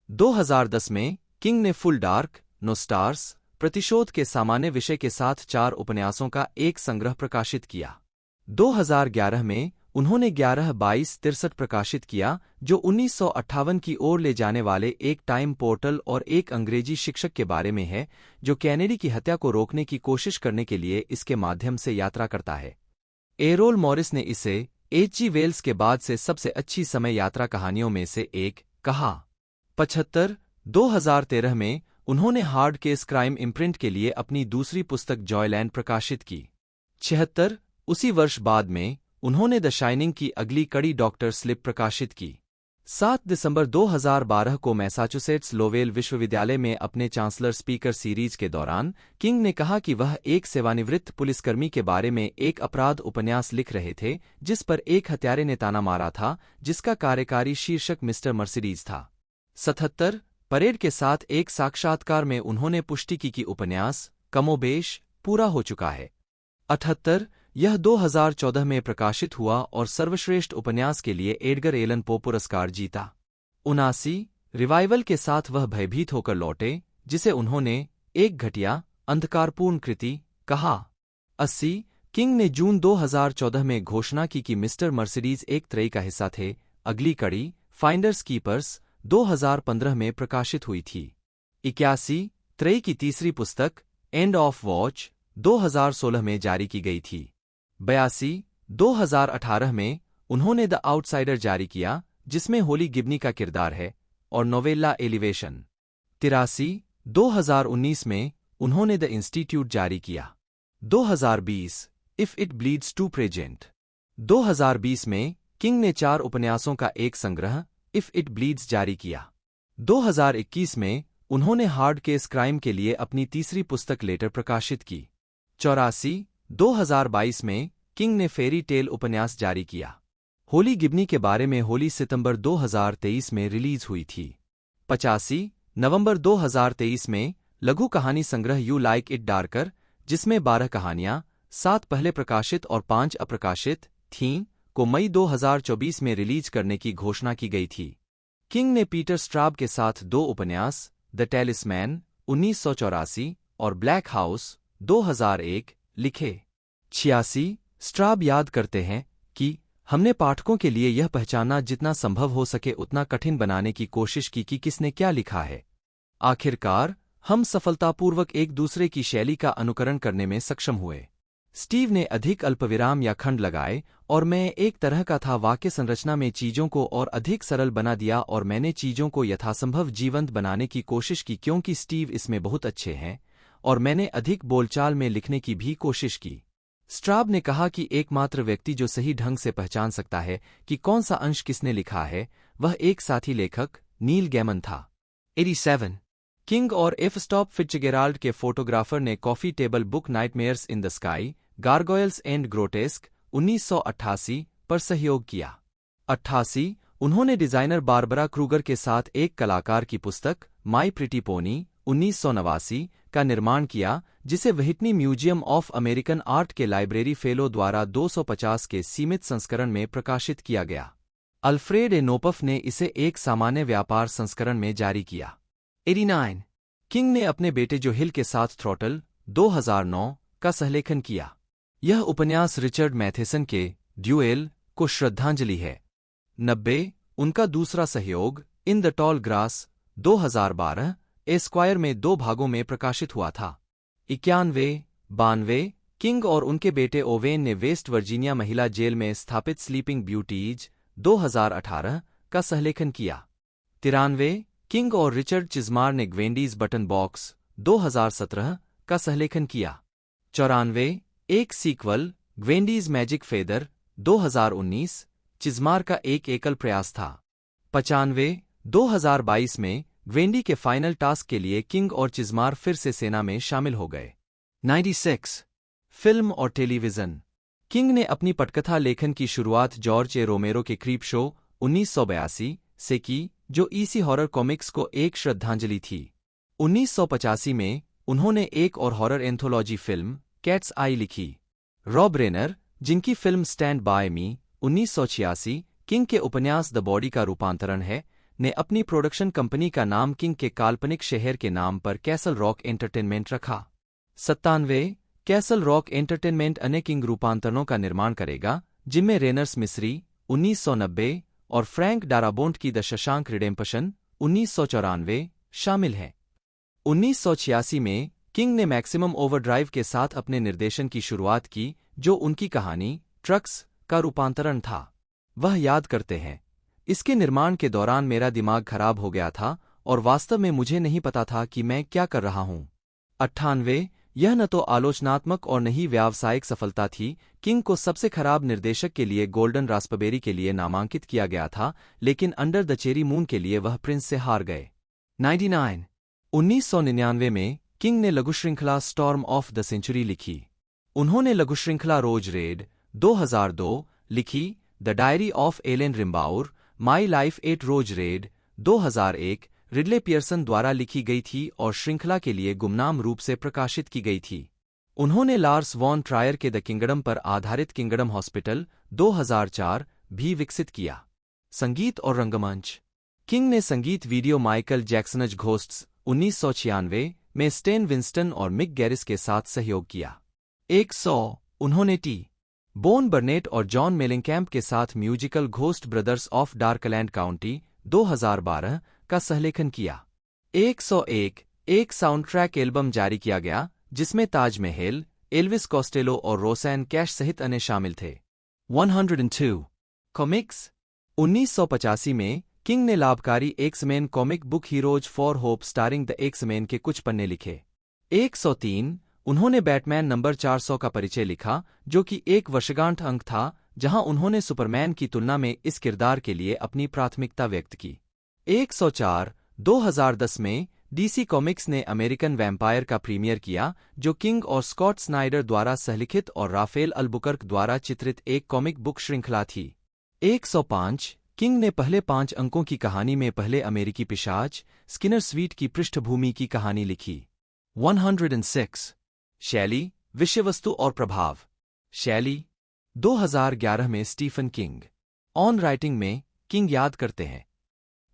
2010 में किंग ने फुल डार्क, नो स्टार्स, प्रतिशोध के सामान्य विषय के साथ 4 उपन्यासों का एक संग्रह प्रकाशित किया। 2011 में उन्होंने 11-22-63 प्रकाशित किया, जो 1958 की ओर ले जाने वाले एक टाइम पोर्टल और एक अंग्रेजी शिक्षक के बारे में है जो कैनेडी की हत्या को रोकने की कोशिश करने के लिए इसके माध्यम से यात्रा करता है। एरोल मॉरिस ने इसे H.G. वेल्स के बाद से सबसे अच्छी समय यात्रा कहानियों में से एक कहा। 75 2013 में उन्होंने हार्ड केस क्राइम इम्प्रिंट के लिए अपनी दूसरी पुस्तक जॉयलैंड प्रकाशित की। 76 उसी वर्ष बाद में उन्होंने द शाइनिंग की अगली कड़ी डॉक्टर स्लिप प्रकाशित की। 7 दिसंबर 2012 को मैसाचुसेट्स लोवेल विश्वविद्यालय में अपने चांसलर स्पीकर सीरीज के दौरान किंग ने कहा कि वह एक सेवानिवृत्त पुलिसकर्मी के बारे में एक अपराध उपन्यास लिख रहे थे जिस पर एक हत्यारे ने ताना मारा था, जिसका कार्यकारी शीर्षक मिस्टर मर्सिडीज था। 77 परेड के साथ एक साक्षात्कार में उन्होंने पुष्टि की कि उपन्यास कमोबेश पूरा हो चुका है। 78 यह 2014 में प्रकाशित हुआ और सर्वश्रेष्ठ उपन्यास के लिए एडगर एलन पो पुरस्कार जीता। 79 रिवाइवल के साथ वह भयभीत होकर लौटे, जिसे उन्होंने एक घटिया, अंधकारपूर्ण कृति कहा। 80 किंग ने जून 2014 में घोषणा की कि मिस्टर मर्सिडीज एक त्रयी का हिस्सा थे। अगली कड़ी फाइंडर्स कीपर्स 2015 में प्रकाशित हुई थी। 81 त्रयी की तीसरी पुस्तक एंड ऑफ वॉच 2016 में जारी की गई थी। 82 2018 में उन्होंने द आउटसाइडर जारी किया, जिसमें होली गिबनी का किरदार है, और नोवेला एलिवेशन। 83 2019 में उन्होंने द इंस्टीट्यूट जारी किया। 2020 if it bleeds to present. 2020 में किंग ने 4 उपन्यासों का एक संग्रह इफ इट ब्लीड्स जारी किया। 2021 में उन्होंने हार्ड केस क्राइम के लिए अपनी तीसरी पुस्तक लेटर प्रकाशित की। 84 2022 में किंग ने फेरी टेल उपन्यास जारी किया। होली गिबनी के बारे में होली सितंबर 2023 में रिलीज हुई थी। 85 नवंबर 2023 में लघु कहानी संग्रह यू लाइक इट डार्कर, जिसमें 12 कहानियां, 7 पहले प्रकाशित और 5 अप्रकाशित थीं, को मई 2024 में रिलीज करने की घोषणा की गई थी। किंग ने पीटर स्ट्राब के साथ 2 उपन्यास, द टेलिस्मैन 1984 और ब्लैक हाउस 2001 लिखे। 86 स्ट्राब याद करते हैं कि हमने पाठकों के लिए यह पहचानना जितना संभव हो सके उतना कठिन बनाने की कोशिश की कि किसने क्या लिखा है। आखिरकार हम सफलतापूर्वक एक दूसरे की शैली का अनुकरण करने में सक्षम हुए। स्टीव ने अधिक अल्पविराम या खंड लगाए और मैं एक तरह का था वाक्य संरचना में चीजों को और अधिक सरल बना दिया, और मैंने चीजों को यथासंभव जीवंत बनाने की कोशिश की क्योंकि स्टीव इसमें बहुत अच्छे हैं, और मैंने अधिक बोलचाल में लिखने की भी कोशिश की। स्ट्राब ने कहा कि एकमात्र व्यक्ति जो सही ढंग से पहचान सकता है कि कौन सा अंश किसने लिखा है, वह एक साथी लेखक नील गैमन था। 87 किंग और एफ स्टॉप फिट्जगेराल्ड के फोटोग्राफर ने coffee table book nightmares in the sky, gargoyles and grotesque 1988 पर सहयोग किया। 88 उन्होंने डिजाइनर बारबरा क्रूगर के साथ एक कलाकार की पुस्तक माई प्रिटी पोनी 1989 का निर्माण किया, जिसे Whitney museum of American art के लाइब्रेरी फेलो द्वारा 250 के सीमित संस्करण में प्रकाशित किया गया। अल्फ्रेड ए नोपफ ने इसे एक सामान्य व्यापार संस्करण में जारी किया। 89 किंग ने अपने बेटे जो हिल के साथ थ्रॉटल 2009 का सहलेखन किया। यह उपन्यास रिचर्ड मैथेसन के ड्यूएल को श्रद्धांजलि है। 90 उनका दूसरा सहयोग in the tall grass 2012 square में 2 भागों में प्रकाशित हुआ था। 91 किंग और उनके बेटे ओवेन ने वेस्ट वर्जीनिया महिला जेल में स्थापित स्लीपिंग ब्यूटीज 2018 का सहलेखन किया। 93 किंग और रिचर्ड चिज़मार ने ग्वेंडीज बटन बॉक्स 2017 का सहलेखन किया। 94 एक सीक्वल ग्वेंडीज मैजिक फेदर 2019 चिज़मार का एक एकल प्रयास था। 95 2022 में ग्वेंडी के फाइनल टास्क के लिए किंग और चिज़मार फिर से सेना में शामिल हो गए। 96 फिल्म और टेलीविजन। किंग ने अपनी पटकथा लेखन की शुरुआत जॉर्ज ए रोमेरो के क्रीप शो 1982 से की, जो ईसी हॉरर कॉमिक्स को एक श्रद्धांजलि थी। 1985 में उन्होंने एक और हॉरर एंथोलॉजी फिल्म कैट्स आई लिखी। रॉब रेनर, जिनकी film stand by Me 1986 king के उपन्यास द बॉडी का रूपांतरण है, ने अपनी प्रोडक्शन कंपनी का नाम किंग के काल्पनिक शहर के नाम पर कैसल रॉक एंटरटेनमेंट रखा। 97 कैसल रॉक एंटरटेनमेंट अन्य किंग रूपांतरणों का निर्माण करेगा, जिनमें रेनर्स मिस्री 1990 और फ्रैंक डाराबोंट की द शशांक रिडेम्पशन 1994 शामिल हैं। 1986 में किंग ने मैक्सिमम ओवरड्राइव के साथ अपने निर्देशन की शुरुआत की, जो उनकी कहानी ट्रक्स का रूपांतरण था। वह याद करते हैं, इसके निर्माण के दौरान मेरा दिमाग खराब हो गया था और वास्तव में मुझे नहीं पता था कि मैं क्या कर रहा हूं। 98 यह न तो आलोचनात्मक और न ही व्यावसायिक सफलता थी। किंग को सबसे खराब निर्देशक के लिए गोल्डन रास्पबेरी के लिए नामांकित किया गया था, लेकिन अंडर द चेरी मून के लिए वह प्रिंस से हार गए। 99 1999 में किंग ने लघु श्रृंखला स्टॉर्म ऑफ द सेंचुरी लिखी। उन्होंने लघु श्रृंखला रोज रेड 2002 लिखी, the Diary of Ellen Rimbauer My Life at Rose Red 2001 Ridley Pearson द्वारा लिखी गई थी और श्रृंखला के लिए गुमनाम रूप से प्रकाशित की गई थी। उन्होंने लार्स वॉन ट्रायर के द किंगडम पर आधारित किंगडम हॉस्पिटल 2004 भी विकसित किया। संगीत और रंगमंच। किंग ने संगीत वीडियो माइकल जैक्सनज घोस्ट्स 1996 में स्टेन विंस्टन और मिक गैरिस के साथ सहयोग किया। 100 उन्होंने टी बोन बर्नेट और जॉन मेलिंगकैम्प के साथ musical Ghost Brothers of Darkland County 2012 का सहलेखन किया। 101 एक साउंडट्रैक एल्बम जारी किया गया, जिसमें ताज महल, एल्विस कॉस्टेलो और रोसैन कैश सहित अन्य शामिल थे। 102 कॉमिक्स। 1985 में किंग ने लाभकारी X-Men comic book heroes for hope starring the X-Men के कुछ पन्ने लिखे। 103 उन्होंने बैटमैन नंबर 400 का परिचय लिखा, जो कि एक वर्षगांठ अंक था जहां उन्होंने सुपरमैन की तुलना में इस किरदार के लिए अपनी प्राथमिकता व्यक्त की। 104 2010 में डीसी कॉमिक्स ने अमेरिकन वैम्पायर का प्रीमियर किया, जो किंग और स्कॉट स्नाइडर द्वारा सहलिखित और राफेल अल्बुकर्क द्वारा चित्रित एक कॉमिक बुक श्रृंखला थी। 105 किंग ने पहले 5 अंकों की कहानी में पहले अमेरिकी पिशाच स्किनर स्वीट की पृष्ठभूमि की कहानी लिखी। 106 शैली, विषयवस्तु और प्रभाव। शैली। 2011 में स्टीफन किंग ऑन राइटिंग में किंग याद करते हैं,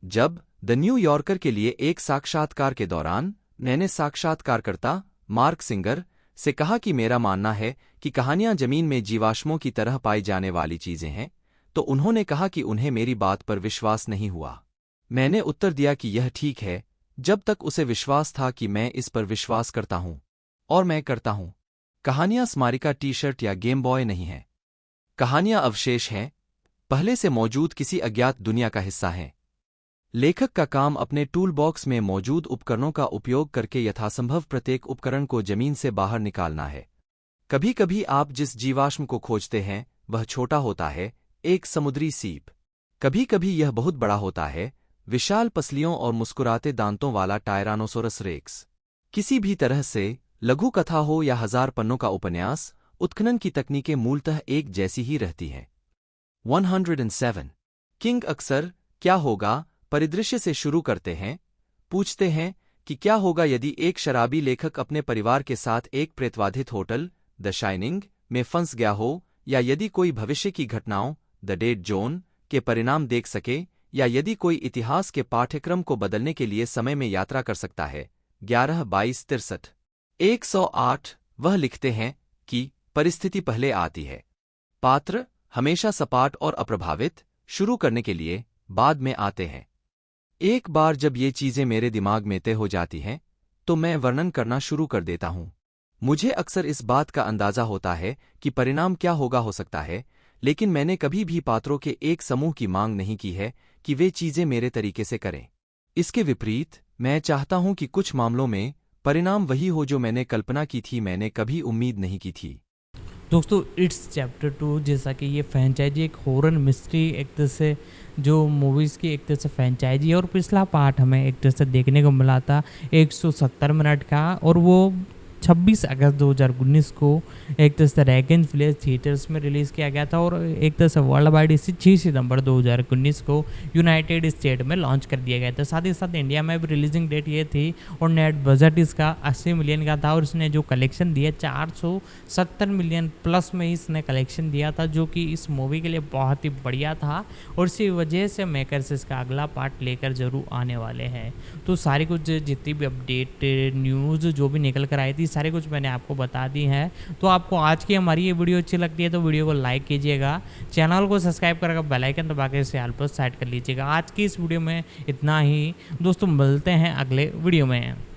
जब द न्यू यॉर्कर के लिए एक साक्षात्कार के दौरान मैंने साक्षात्कारकर्ता मार्क सिंगर से कहा कि मेरा मानना है कि कहानियां जमीन में जीवाश्मों की तरह पाई जाने वाली चीजें हैं, तो उन्होंने कहा कि उन्हें मेरी बात पर विश्वास नहीं हुआ। मैंने उत्तर दिया कि यह ठीक है, जब तक उसे विश्वास था कि मैं इस पर विश्वास करता हूं, और मैं करता हूं। कहानियां स्मारिका टी शर्ट या गेम बॉय नहीं हैं। कहानियां अवशेष हैं, पहले से मौजूद किसी अज्ञात दुनिया का हिस्सा हैं। लेखक का काम अपने टूल बॉक्स में मौजूद उपकरणों का उपयोग करके यथासंभव प्रत्येक उपकरण को जमीन से बाहर निकालना है। कभी कभी आप जिस जीवाश्म को खोजते हैं वह छोटा होता है, एक समुद्री सीप। कभी कभी यह बहुत बड़ा होता है, विशाल पसलियों और मुस्कुराते दांतों वाला टायरानोसोरस रेक्स। किसी भी तरह से लघु कथा हो या 1000 पन्नों का उपन्यास, उत्खनन की तकनीकें मूलतः एक जैसी ही रहती हैं। 107 किंग अक्सर क्या होगा परिदृश्य से शुरू करते हैं। पूछते हैं कि क्या होगा यदि एक शराबी लेखक अपने परिवार के साथ एक प्रेतवाधित होटल द शाइनिंग में फंस गया हो, या यदि कोई भविष्य की घटनाओं द डेड जोन के परिणाम देख सके, या यदि कोई इतिहास के पाठ्यक्रम को बदलने के लिए समय में यात्रा कर सकता है। 11/22/63 108 वह लिखते हैं कि परिस्थिति पहले आती है, पात्र हमेशा सपाट और अप्रभावित शुरू करने के लिए बाद में आते हैं। एक बार जब ये चीजें मेरे दिमाग में तय हो जाती हैं, तो मैं वर्णन करना शुरू कर देता हूं। मुझे अक्सर इस बात का अंदाजा होता है कि परिणाम क्या होगा हो सकता है, लेकिन मैंने कभी भी पात्रों के एक समूह की मांग नहीं की है कि वे चीजें मेरे तरीके से करें। इसके विपरीत, मैं चाहता हूं कि कुछ मामलों में परिणाम वही हो जो मैंने कल्पना की थी, मैंने कभी उम्मीद नहीं की थी।
दोस्तों, इट्स चैप्टर 2, जैसा कि ये फ्रेंचाइजी एक हॉरर मिस्ट्री एक तरह से जो मूवीज़ की एक तरह से फ्रेंचाइजी, और पिछला पार्ट हमें एक तरह से देखने को मिला था 170 मिनट का, और वो 26 अगस्त 2019 को एक तरह से रैगन विलेज थिएटर्स में रिलीज़ किया गया था और एक तरह से वर्ल्ड वाइड इसे 6 सितंबर 2019 को यूनाइटेड स्टेट में लॉन्च कर दिया गया था। साथ ही साथ इंडिया में भी रिलीजिंग डेट ये थी और नेट बजट इसका 80 मिलियन का था और इसने जो कलेक्शन दिया 470 मिलियन प्लस में इसने कलेक्शन दिया था, जो कि इस मूवी के लिए बहुत ही बढ़िया था और इसी वजह से मेकर्स इसका अगला पार्ट लेकर जरूर आने वाले हैं। तो सारी कुछ जितनी भी अपडेट न्यूज़ जो भी निकल कर आई थी सारी कुछ मैंने आपको बता दी है। तो आपको आज की हमारी ये वीडियो अच्छी लगती है तो वीडियो को लाइक कीजिएगा, चैनल को सब्सक्राइब करके बेल आइकन दबा के इसे ऑल पर सेट कर लीजिएगा। आज की इस वीडियो में इतना ही दोस्तों, मिलते हैं अगले वीडियो में।